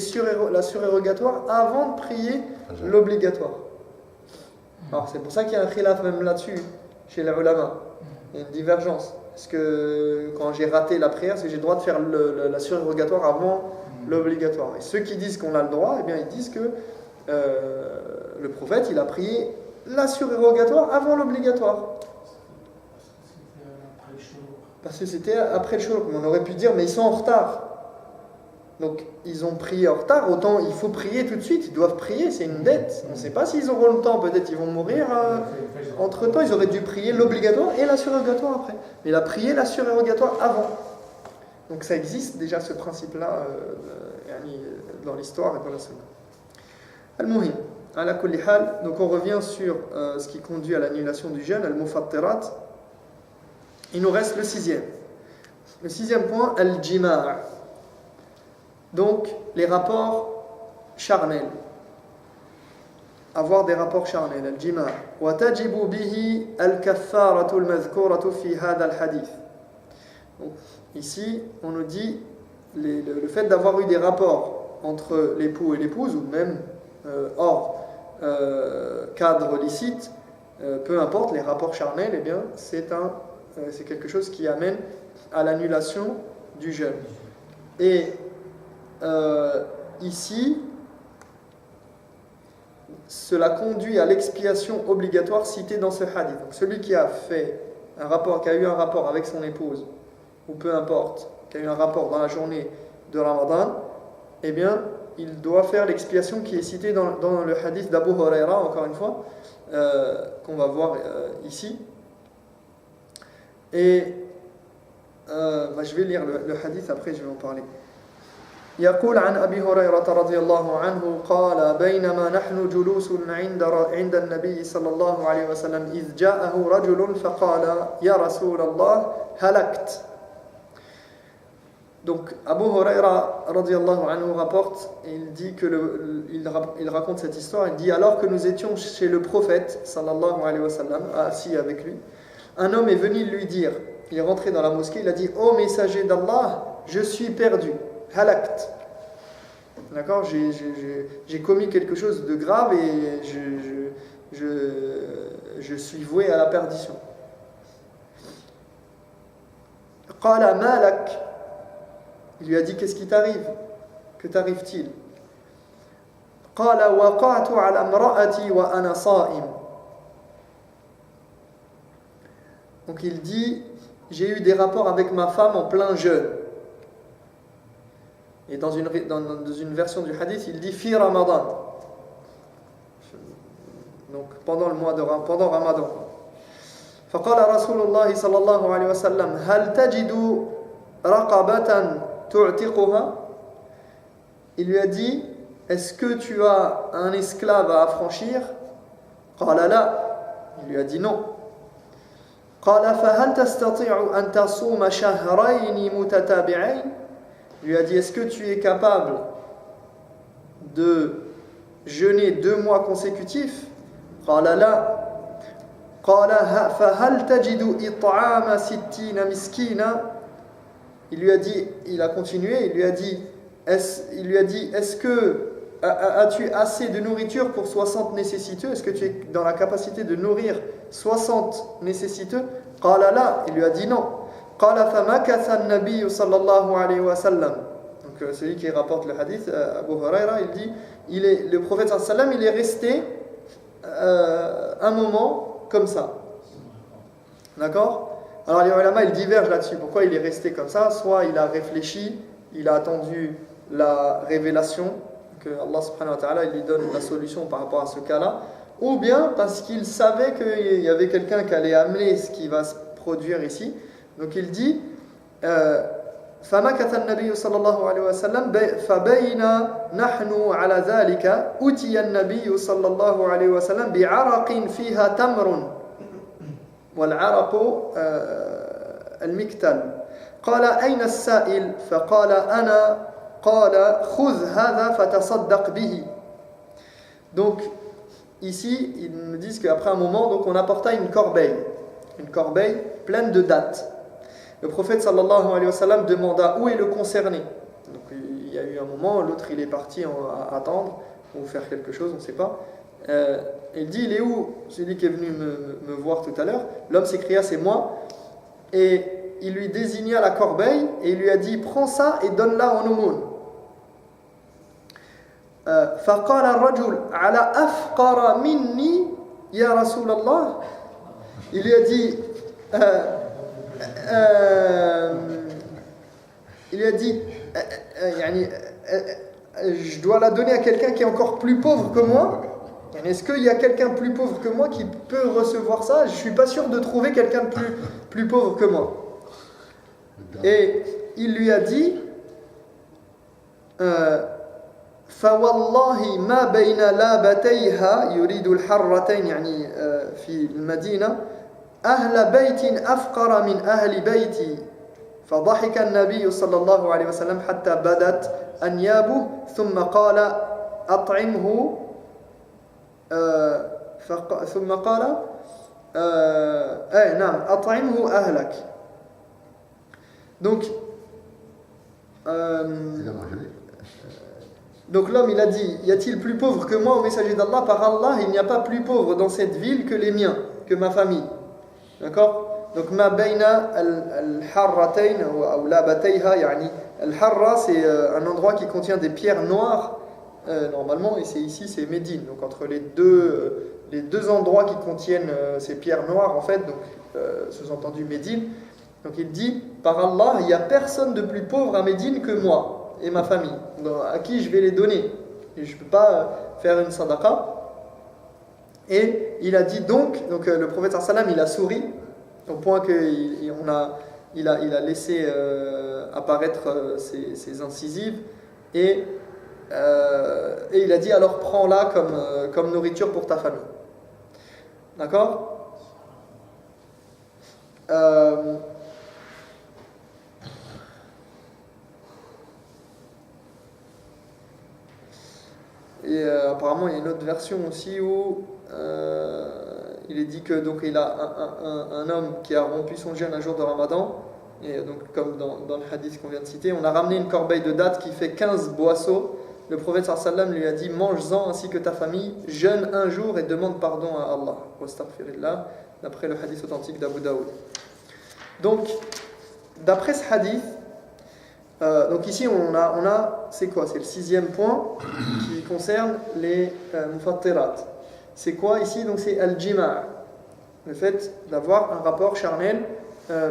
surérogatoire avant de prier l'obligatoire. Alors c'est pour ça qu'il y a un khilaf même là-dessus chez les ulama. Il y a une divergence. Est-ce que quand j'ai raté la prière, est-ce que j'ai le droit de faire la surérogatoire avant l'obligatoire? Et ceux qui disent qu'on a le droit, eh bien ils disent que le prophète il a prié la surérogatoire avant l'obligatoire. Parce que c'était après le shuruk. On aurait pu dire, mais ils sont en retard. Donc ils ont prié en retard, autant il faut prier tout de suite, ils doivent prier, c'est une dette. On ne sait pas s'ils auront le temps, peut-être ils vont mourir. Entre-temps, ils auraient dû prier l'obligatoire et la surérogatoire après. Mais il a prié la surérogatoire avant. Donc ça existe déjà ce principe-là dans l'histoire et dans la sunna. Al-Muhim, ala kulli hal, donc on revient sur ce qui conduit à l'annulation du jeûne, al-mufattirat. Il nous reste le sixième. Le sixième point, al-jima'. Donc les rapports charnels. Avoir des rapports charnels, al-jima'. Wa tajibu bihi al-kaffaratu al-madhkuratu fi hadha al-hadith. Donc ici, on nous dit le fait d'avoir eu des rapports entre l'époux et l'épouse, ou même hors cadre licite, peu importe, les rapports charnels, eh bien, c'est quelque chose qui amène à l'annulation du jeûne. Et ici, cela conduit à l'expiation obligatoire citée dans ce hadith. Donc, celui qui a eu un rapport avec son épouse, ou peu importe, qui a eu un rapport dans la journée de Ramadan, eh bien, il doit faire l'expiation qui est citée dans le hadith d'Abu Huraira, encore une fois, qu'on va voir ici. Et je vais lire le hadith, après je vais en parler. يقول عن أبي هريرة رضي الله عنه قال بينما نحن جلوس عند النبي صلى الله عليه وسلم إذ جاءه رجل فقال يا رسول الله هلكت. Donc Abu Huraira radiyallahu anhu rapporte, et il dit il raconte cette histoire, il dit alors que nous étions chez le prophète sallallahu alayhi wa sallam, assis avec lui, un homme est venu lui dire, il est rentré dans la mosquée, il a dit ô messager d'Allah, je suis perdu, halakt. D'accord, j'ai commis quelque chose de grave et je suis voué à la perdition. Qala malak. Il lui a dit qu'est-ce qui t'arrive? Que t'arrive-t-il? Qala waqa'tu ala imra'ati wa ana sa'im. Donc il dit j'ai eu des rapports avec ma femme en plein jeûne. Et dans une version du hadith, il dit fi Ramadan. Donc pendant Ramadan. فقال رسول الله صلى الله عليه وسلم هل تجد رقبة تعتقها. Il lui a dit est-ce que tu as un esclave à affranchir? قال لا. Il lui a dit non. قال فهل تستطيع أن تصوم شهرين متتابعين. Il lui a dit est-ce que tu es capable de jeûner 2 mois consécutifs? قال لا. قال فهل تجد إطعام 60 مسكينا. Il a continué, il lui a dit est-ce que as-tu assez de nourriture pour 60 nécessiteux? Est-ce que tu es dans la capacité de nourrir 60 nécessiteux? قال لا. Il lui a dit non. قال فمكث النبي صلى الله عليه وسلم. Donc celui qui rapporte le hadith, Abu Huraira, il dit le prophète sallallahu alayhi wa sallam, il est resté un moment comme ça. D'accord? Alors les ulama ils divergent là-dessus. Pourquoi il est resté comme ça? Soit il a réfléchi, il a attendu la révélation, que Allah subhanahu wa ta'ala il lui donne la solution par rapport à ce cas-là, ou bien parce qu'il savait qu'il y avait quelqu'un qui allait amener ce qui va se produire ici. Donc il dit فمكث النبي صلى الله عليه وسلم فبين نحن على ذلك أتي النبي صلى الله عليه وسلم بعرق فيها تمر والعرق المكتل. قال أين السائل؟ فقال أنا. قال خذ هذا فتصدق به. Donc ici ils me disent qu'après un moment donc on apporta une corbeille pleine de dattes. Le prophète sallallahu alayhi wa sallam demanda où est le concerné. Donc il y a eu un moment, l'autre il est parti à attendre ou faire quelque chose, on ne sait pas. Il dit il est où celui qui est venu me voir tout à l'heure? L'homme s'écria c'est moi. Et il lui désigna la corbeille et il lui a dit prends ça et donne-la en aumône. فقال الرجل على أفقر مني يا رسول الله. Il lui a dit lui a dit je dois la donner à quelqu'un qui est encore plus pauvre que moi. Est-ce qu'il y a quelqu'un plus pauvre que moi qui peut recevoir ça? Je ne suis pas sûr de trouver quelqu'un de plus pauvre que moi. Et il lui a dit فوالله ما بين لابتيها يريد الحرتين يعني في المدينة أهل بيت أفقر من أهل بيتي فضحك النبي صلى الله عليه وسلم حتى بدت أنيابه ثم قال أطعمه ثم قال نعم أطعمه أهلك. Donc l'homme il a dit, y a-t-il plus pauvre que moi au messager d'Allah? Par Allah, il n'y a pas plus pauvre dans cette ville que les miens, que ma famille. D'accord? Donc ma bayna al-harratayn ou labatayha, yani al-harra c'est un endroit qui contient des pierres noires normalement, et c'est Médine. Donc entre les deux endroits qui contiennent ces pierres noires en fait, donc sous-entendu Médine. Donc il dit, par Allah, il n'y a personne de plus pauvre à Médine que moi et ma famille. Donc, à qui je vais les donner? Et je ne peux pas faire une sadaqa. Et il a dit donc le prophète sallam il a souri au point qu'il a laissé apparaître ses incisives et il a dit alors prends-la comme nourriture pour ta famille. D'accord? Et apparemment il y a une autre version aussi où il est dit que donc il a un homme qui a rompu son jeûne un jour de Ramadan, et donc comme dans le hadith qu'on vient de citer, on a ramené une corbeille de dattes qui fait 15 boisseaux. Le prophète sallam lui a dit mange-en ainsi que ta famille, jeûne un jour et demande pardon à Allah. Wastaghfirillah, d'après le hadith authentique d'Abu Daoud. Donc d'après ce hadith, donc ici on a c'est quoi? C'est le 6e point qui concerne les mufattirat. C'est quoi ici? Donc c'est al-jima', le fait d'avoir un rapport charnel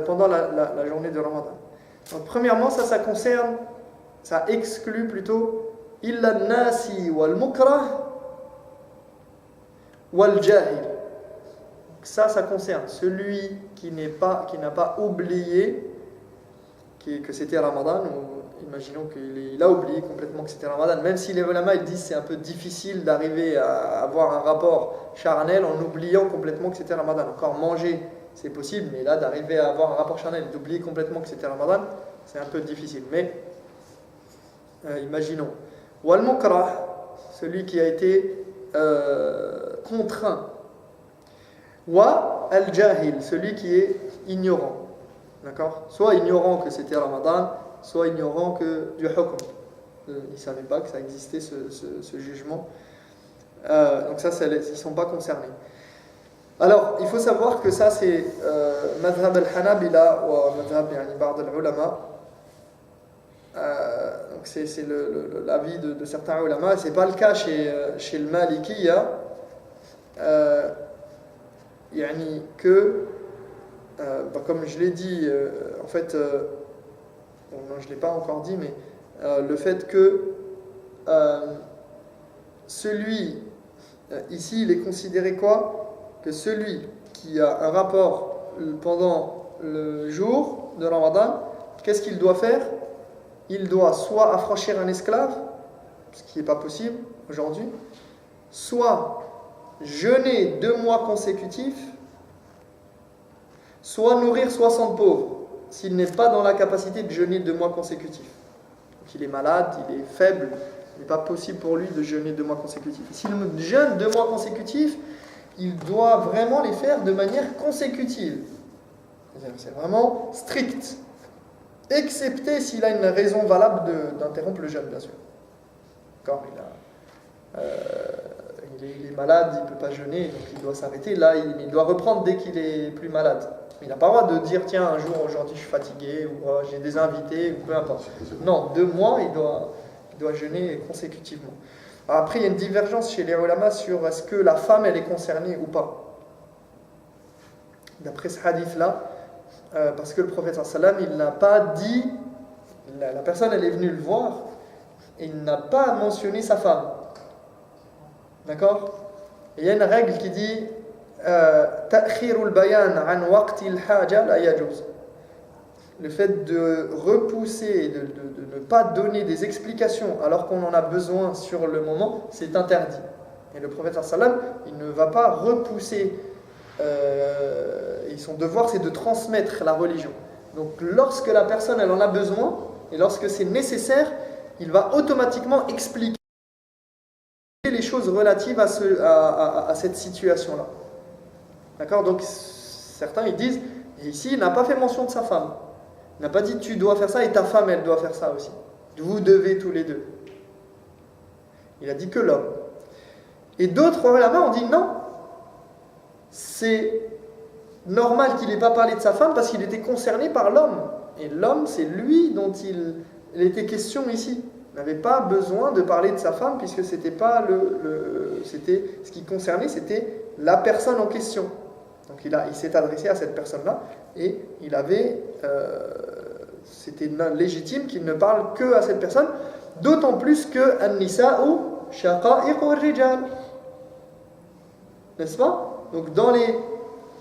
pendant la journée de Ramadan. Donc premièrement ça exclut plutôt illa an-nasi wal mukrah wal jahil. Ça concerne celui qui n'a pas oublié que c'était Ramadan, ou imaginons qu'il a oublié complètement que c'était Ramadan, même si les ulama ils disent c'est un peu difficile d'arriver à avoir un rapport charnel en oubliant complètement que c'était Ramadan. Encore manger c'est possible, mais là d'arriver à avoir un rapport charnel et d'oublier complètement que c'était Ramadan, c'est un peu difficile. Mais imaginons. Wal mukrah, celui qui a été contraint. Wa al-jahil, celui qui est ignorant. D'accord? Soit ignorant que c'était Ramadan, soit ignorant que du hukm. Il ne savait pas que ça existait ce jugement. Donc ça, ils ne sont pas concernés. Alors, il faut savoir que ça, c'est madhab al-hanabila ou madhab ba'd al-ulama. Donc c'est l'avis de certains ulama. Ce n'est pas le cas chez le Malikiya. Comme je l'ai dit, en fait, non, je ne l'ai pas encore dit, mais le fait que celui, ici, il est considéré quoi? Que celui qui a un rapport pendant le jour de Ramadan, qu'est-ce qu'il doit faire? Il doit soit affranchir un esclave, ce qui n'est pas possible aujourd'hui, soit jeûner 2 mois consécutifs, soit nourrir 60 pauvres, s'il n'est pas dans la capacité de jeûner 2 mois consécutifs. Donc il est malade, il est faible, il n'est pas possible pour lui de jeûner 2 mois consécutifs. S'il jeûne 2 mois consécutifs, il doit vraiment les faire de manière consécutive. C'est vraiment strict, excepté s'il a une raison valable d'interrompre le jeûne, bien sûr. D'accord, il est malade, il ne peut pas jeûner, donc il doit s'arrêter. Là, il doit reprendre dès qu'il est plus malade. Il n'a pas le droit de dire tiens, un jour, aujourd'hui, je suis fatigué, ou j'ai des invités, ou peu importe. Non, 2 mois, il doit jeûner consécutivement. Alors après, il y a une divergence chez les ulama sur est-ce que la femme, elle est concernée ou pas. D'après ce hadith-là, parce que le prophète sallam, il n'a pas dit la personne elle est venue le voir et il n'a pas mentionné sa femme. D'accord? Il y a une règle qui dit ta'khirul bayan an waqti al-haja la yajuz. Le fait de repousser, de ne pas donner des explications alors qu'on en a besoin sur le moment, c'est interdit. Et le prophète sallam, il ne va pas repousser. Et son devoir, c'est de transmettre la religion. Donc, lorsque la personne elle en a besoin et lorsque c'est nécessaire, il va automatiquement expliquer les choses relatives à cette situation-là. D'accord? Donc, certains ils disent, et ici, il n'a pas fait mention de sa femme. Il n'a pas dit tu dois faire ça et ta femme elle doit faire ça aussi. Vous devez tous les deux. Il a dit que l'homme. Et d'autres ulama ont dit non. C'est normal qu'il n'ait pas parlé de sa femme parce qu'il était concerné par l'homme. Et l'homme, c'est lui dont il était question ici. Il n'avait pas besoin de parler de sa femme puisque c'était pas c'était ce qui concernait, c'était la personne en question. Donc il s'est adressé à cette personne-là et il avait, c'était légitime qu'il ne parle que à cette personne, d'autant plus que an-nisa'u shaqa'iqu rijal, n'est-ce pas? Donc dans les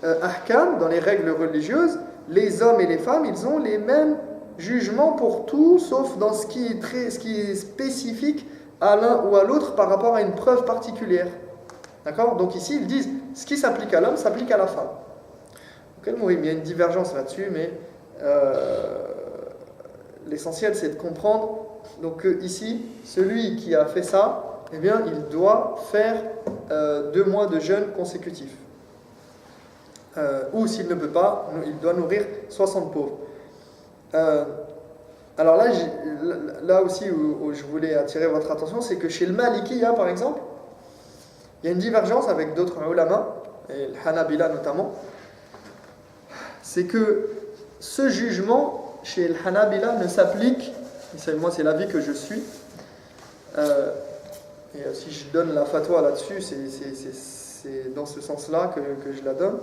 ahkam, dans les règles religieuses, les hommes et les femmes, ils ont les mêmes jugements pour tout, sauf dans ce qui est spécifique à l'un ou à l'autre par rapport à une preuve particulière. D'accord? Donc ici, ils disent, ce qui s'applique à l'homme s'applique à la femme. Donc, il y a une divergence là-dessus, mais l'essentiel, c'est de comprendre donc, que ici, celui qui a fait ça, eh bien, il doit faire 2 mois de jeûne consécutifs. Ou s'il ne peut pas, il doit nourrir 60 pauvres. Alors là aussi où je voulais attirer votre attention, c'est que chez le Malikiya, par exemple, il y a une divergence avec d'autres ulama, et le Hanabila notamment, c'est que ce jugement chez le Hanabila ne s'applique, moi c'est l'avis que je suis, et si je donne la fatwa là-dessus, c'est dans ce sens-là que je la donne,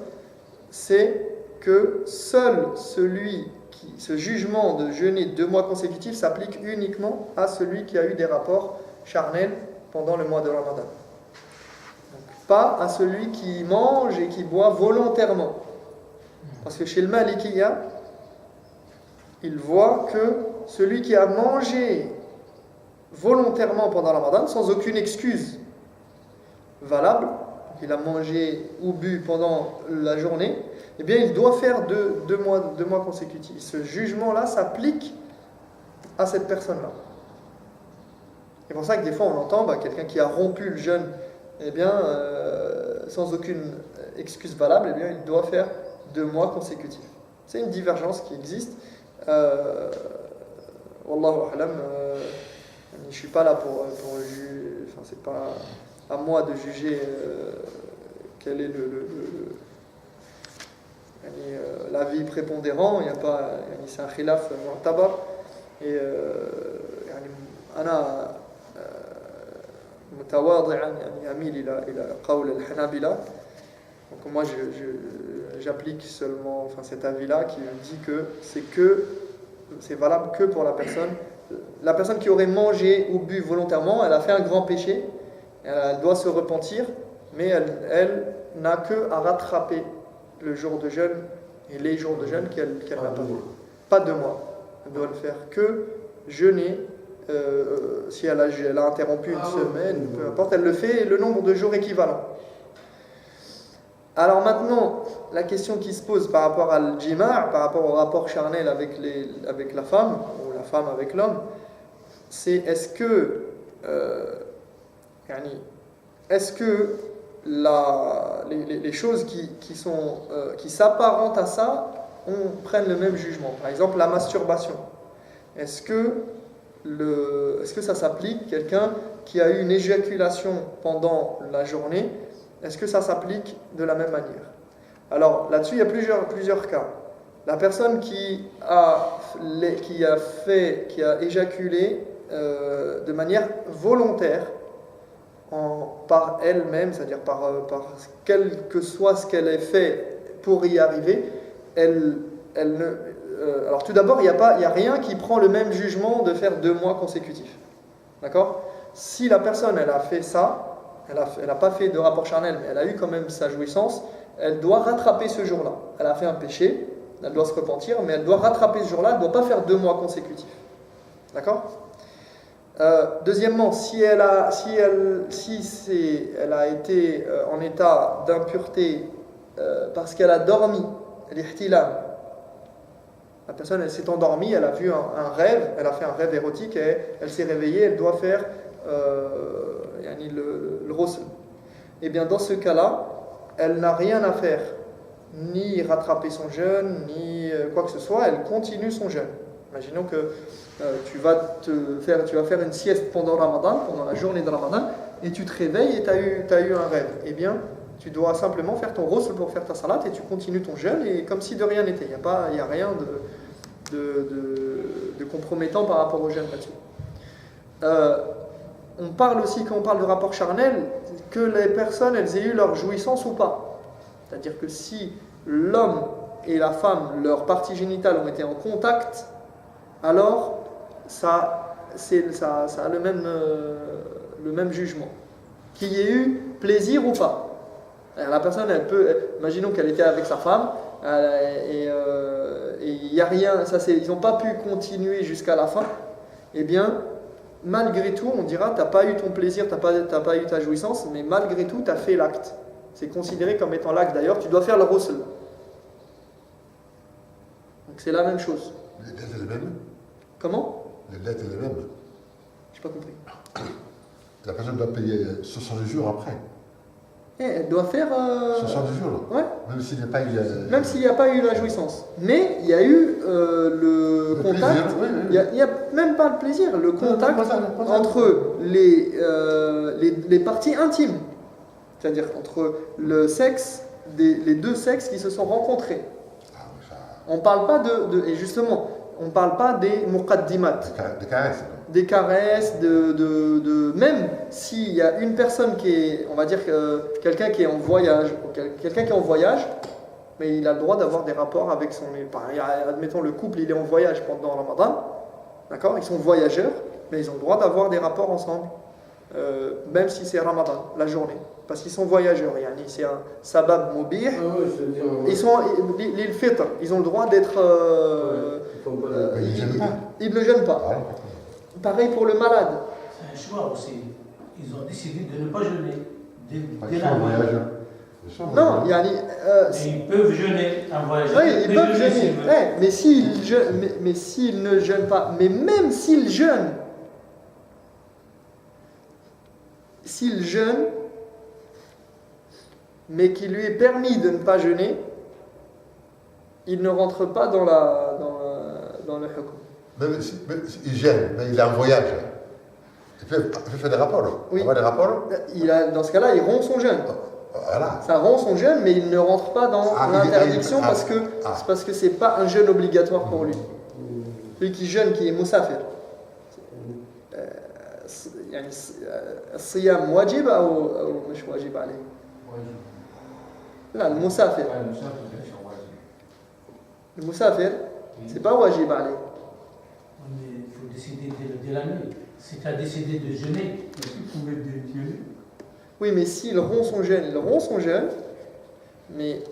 c'est que seul ce jugement de jeûner 2 mois consécutifs s'applique uniquement à celui qui a eu des rapports charnels pendant le mois de Ramadan. Pas à celui qui mange et qui boit volontairement. Parce que chez le Malikiya, il voit que celui qui a mangé volontairement pendant le Ramadan, sans aucune excuse valable, il a mangé ou bu pendant la journée, eh bien il doit faire 2 mois consécutifs. Ce jugement-là s'applique à cette personne-là. C'est pour ça que des fois on entend quelqu'un qui a rompu le jeûne, eh bien, sans aucune excuse valable, eh bien, il doit faire 2 mois consécutifs. C'est une divergence qui existe. Wallahu a'lam, je ne suis pas là pour juger, enfin, c'est pas à moi de juger quel est l'avis prépondérant. Il n'y a pas, c'est un khilaf mu'tabar. Et أنا متواضعا يميل إلى قول الحنابلة. Donc moi j'applique seulement cet avis-là qui dit que c'est valable que pour la personne qui aurait mangé ou bu volontairement, elle a fait un grand péché, elle doit se repentir, mais elle n'a que à rattraper le jour de jeûne et les jours de jeûne qu'elle n'a pas fait. Pas 2 mois. Elle doit le faire que jeûner. Si elle a interrompu une semaine, peu importe, elle le fait le nombre de jours équivalent. Alors maintenant, la question qui se pose par rapport à l'jima', par rapport au rapport charnel avec la femme, ou la femme avec l'homme, c'est est-ce que les choses qui s'apparentent à ça prennent le même jugement. Par exemple, la masturbation. Est-ce que ça s'applique, quelqu'un qui a eu une éjaculation pendant la journée, est-ce que ça s'applique de la même manière? Alors là-dessus, il y a plusieurs cas. La personne qui a éjaculé de manière volontaire par elle-même, c'est-à-dire par quel que soit ce qu'elle ait fait pour y arriver, alors tout d'abord, il n'y a rien qui prend le même jugement de faire 2 mois consécutifs. D'accord? Si la personne, elle a fait ça, elle n'a pas fait de rapport charnel, mais elle a eu quand même sa jouissance, elle doit rattraper ce jour-là. Elle a fait un péché, elle doit se repentir, mais elle doit rattraper ce jour-là, elle ne doit pas faire 2 mois consécutifs. D'accord? Deuxièmement, si elle a été en état d'impureté parce qu'elle a dormi, l'ihtilam, la personne elle s'est endormie, elle a vu un rêve, elle a fait un rêve érotique et elle s'est réveillée, elle doit faire le ghusl. Et bien dans ce cas-là, elle n'a rien à faire, ni rattraper son jeûne, ni quoi que ce soit, elle continue son jeûne. Imaginons que tu vas faire une sieste pendant la journée de Ramadan, et tu te réveilles et tu as eu un rêve. Eh bien, tu dois simplement faire ton ghusl pour faire ta salat et tu continues ton jeûne et comme si de rien n'était. Il n'y a rien de compromettant par rapport au jeûne là-dessus. On parle aussi, quand on parle de rapport charnel, que les personnes elles aient eu leur jouissance ou pas. C'est-à-dire que si l'homme et la femme, leurs parties génitales ont été en contact, alors ça a le même jugement. Qu'il y ait eu plaisir ou pas. Alors la personne, imaginons qu'elle était avec sa femme, et il n'y a rien, ils n'ont pas pu continuer jusqu'à la fin, eh bien, malgré tout, on dira, tu n'as pas eu ton plaisir, tu n'as pas eu ta jouissance, mais malgré tout, tu as fait l'acte. C'est considéré comme étant l'acte. D'ailleurs, tu dois faire le ghusl. Donc c'est la même chose. Les dettes, c'est les mêmes. Comment? Les dettes, c'est les mêmes. Je n'ai pas compris. La personne doit payer 70 jours après. Elle doit faire... 70 jours, là. Ouais. Même s'il n'y a pas eu... Même s'il n'y a pas eu la jouissance. Mais il y a eu le contact. Plaisir, oui. Il n'y a même pas le plaisir. Le contact entre les parties intimes. C'est-à-dire entre le sexe, les deux sexes qui se sont rencontrés. Ah, oui, ça... On ne parle pas et justement, on ne parle pas des muqaddimat. Des caresses. Des caresses, même s'il y a une personne qui est, on va dire quelqu'un qui est en voyage, mais il a le droit d'avoir des rapports avec son... Admettons le couple, il est en voyage pendant Ramadan, d'accord? Ils sont voyageurs, mais ils ont le droit d'avoir des rapports ensemble, même si c'est Ramadan, la journée, parce qu'ils sont voyageurs, c'est un sabab mubih. Ils sont l'île fitr, ils ont le droit d'être... ils ne jeûnent pas. Pareil pour le malade. C'est un choix aussi. Ils ont décidé de ne pas jeûner. Ils sont voyageurs. Non, ils peuvent jeûner en voyage. Oui, ils peuvent jeûner. Mais s'ils ne jeûnent pas, mais même s'ils jeûnent, mais qu'il lui est permis de ne pas jeûner, il ne rentre pas dans le hukm. Même s'il gêne, mais il est en voyage. Il peut faire des rapports. Oui. Avoir des rapports. Dans ce cas-là, il rompt son jeûne. Voilà. Ça rompt son jeûne, mais il ne rentre pas dans l'interdiction parce que c'est pas un jeûne obligatoire pour lui. Celui qui jeûne, qui est moussafir. الصيام واجب أو مش واجب عليه؟ لا المسافر c'est pas wajib عليه. Mais il faut décider dès la nuit. Si tu as décidé de jeûner, tu pouvais jeûner. Oui, mais s'il rompt son jeûne, mais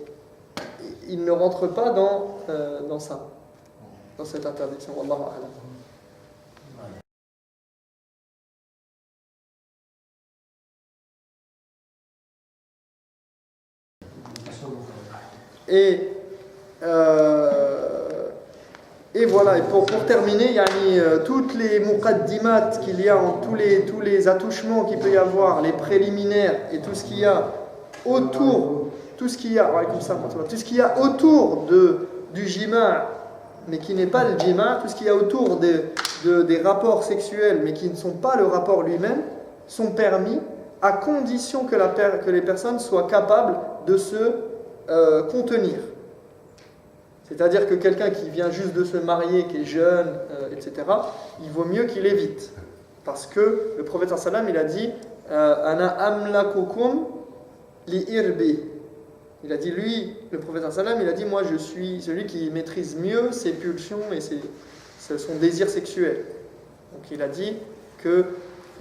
il ne rentre pas dans ça, dans cette interdiction. Wallahu a'lam. Et voilà, et pour terminer, il y a toutes les muqaddimat qu'il y a, tous les attouchements qu'il peut y avoir, les préliminaires et tout ce qu'il y a autour, tout ce qu'il y a autour du jima', mais qui n'est pas le jima', tout ce qu'il y a autour des rapports sexuels, mais qui ne sont pas le rapport lui-même, sont permis à condition que les personnes soient capables de se contenir. C'est-à-dire que quelqu'un qui vient juste de se marier, qui est jeune, etc., il vaut mieux qu'il évite. Parce que le prophète sallam, il a dit Ana amlakukum li irbi. Il a dit, lui, le prophète sallam, il a dit, moi je suis celui qui maîtrise mieux ses pulsions et son désir sexuel. Donc il a dit que,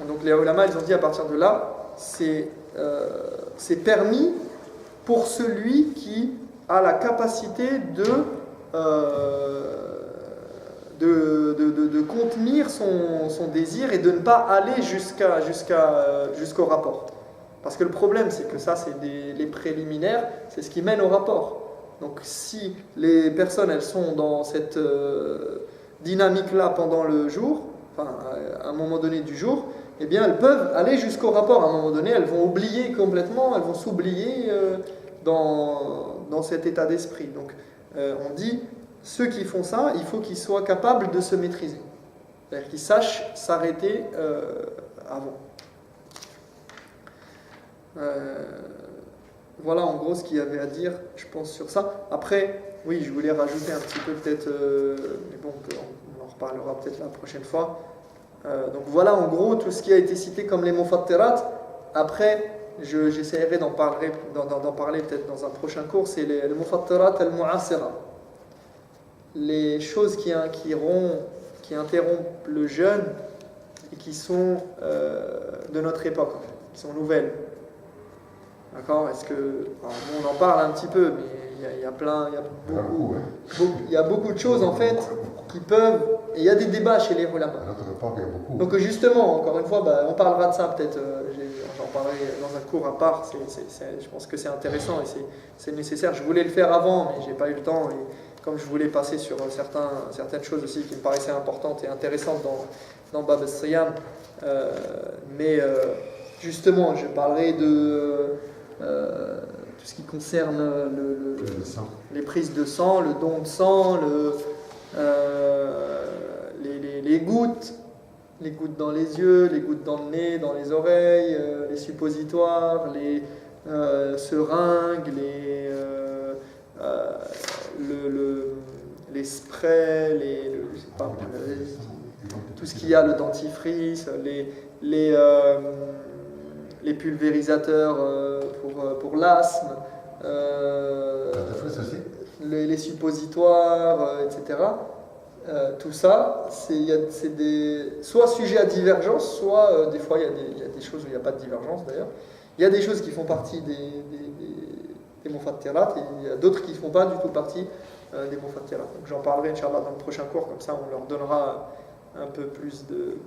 donc les ulama, ils ont dit à partir de là, c'est permis pour celui qui a la capacité de contenir son désir et de ne pas aller jusqu'au rapport. Parce que le problème, c'est que ça, c'est les préliminaires, c'est ce qui mène au rapport. Donc si les personnes, elles sont dans cette dynamique-là pendant le jour, enfin à un moment donné du jour, eh bien elles peuvent aller jusqu'au rapport. À un moment donné, elles vont oublier complètement, elles vont s'oublier dans cet état d'esprit. Donc on dit, ceux qui font ça, il faut qu'ils soient capables de se maîtriser. C'est-à-dire qu'ils sachent s'arrêter avant. Voilà en gros ce qu'il y avait à dire, je pense, sur ça. Après, oui, je voulais rajouter un petit peu peut-être, mais bon, on en reparlera peut-être la prochaine fois. Donc voilà en gros tout ce qui a été cité comme les mufattirat. Après, j'essaierai d'en parler peut-être dans un prochain cours, c'est les mufattirat al-mu'asira. Les choses qui interrompent le jeûne et qui sont de notre époque, qui sont nouvelles. D'accord ? On en parle un petit peu, mais il y a beaucoup de choses en fait qui peuvent. Et il y a des débats chez les ulama. Donc justement, encore une fois, on parlera de ça peut-être. J'en parlerai dans un cours à part. Je pense que c'est intéressant et c'est nécessaire. Je voulais le faire avant, mais j'ai pas eu le temps. Et comme je voulais passer sur certaines choses aussi qui me paraissaient importantes et intéressantes dans Bab al-Siyam, mais justement, je parlerai de tout ce qui concerne les prises de sang, le don de sang, les gouttes dans les yeux, les gouttes dans le nez, dans les oreilles, les suppositoires, les seringues, les sprays, je sais pas, tout ce qu'il y a, le dentifrice, les pulvérisateurs pour l'asthme, les suppositoires, etc. Tout ça, c'est soit sujet à divergence, soit des fois il y a des choses où il n'y a pas de divergence d'ailleurs. Il y a des choses qui font partie des mufattirat et il y a d'autres qui ne font pas du tout partie des mufattirat. Donc j'en parlerai Inch'Allah dans le prochain cours, comme ça on leur donnera un peu plus de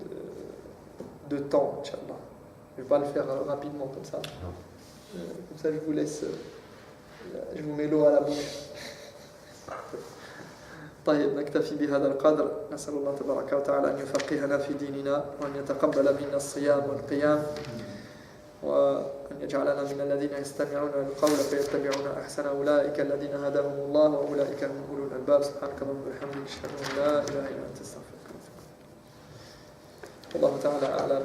temps, Inch'Allah. Je ne vais pas le faire rapidement comme ça. Comme ça, je vous laisse. Je vous mets l'eau à la bouche. طيب نكتفي بهذا القدر نسأل الله تبارك وتعالى أن يفقهنا في ديننا وأن يتقبل منا الصيام والقيام وأن يجعلنا من الذين يستمعون القول فيتبعون أحسن أولئك الذين هداهم الله وأولئك هم أولو الألباب سبحانك اللهم وبحمدك أشهد أن لا إله إلا أنت أستغفرك الله تعالى أعلم.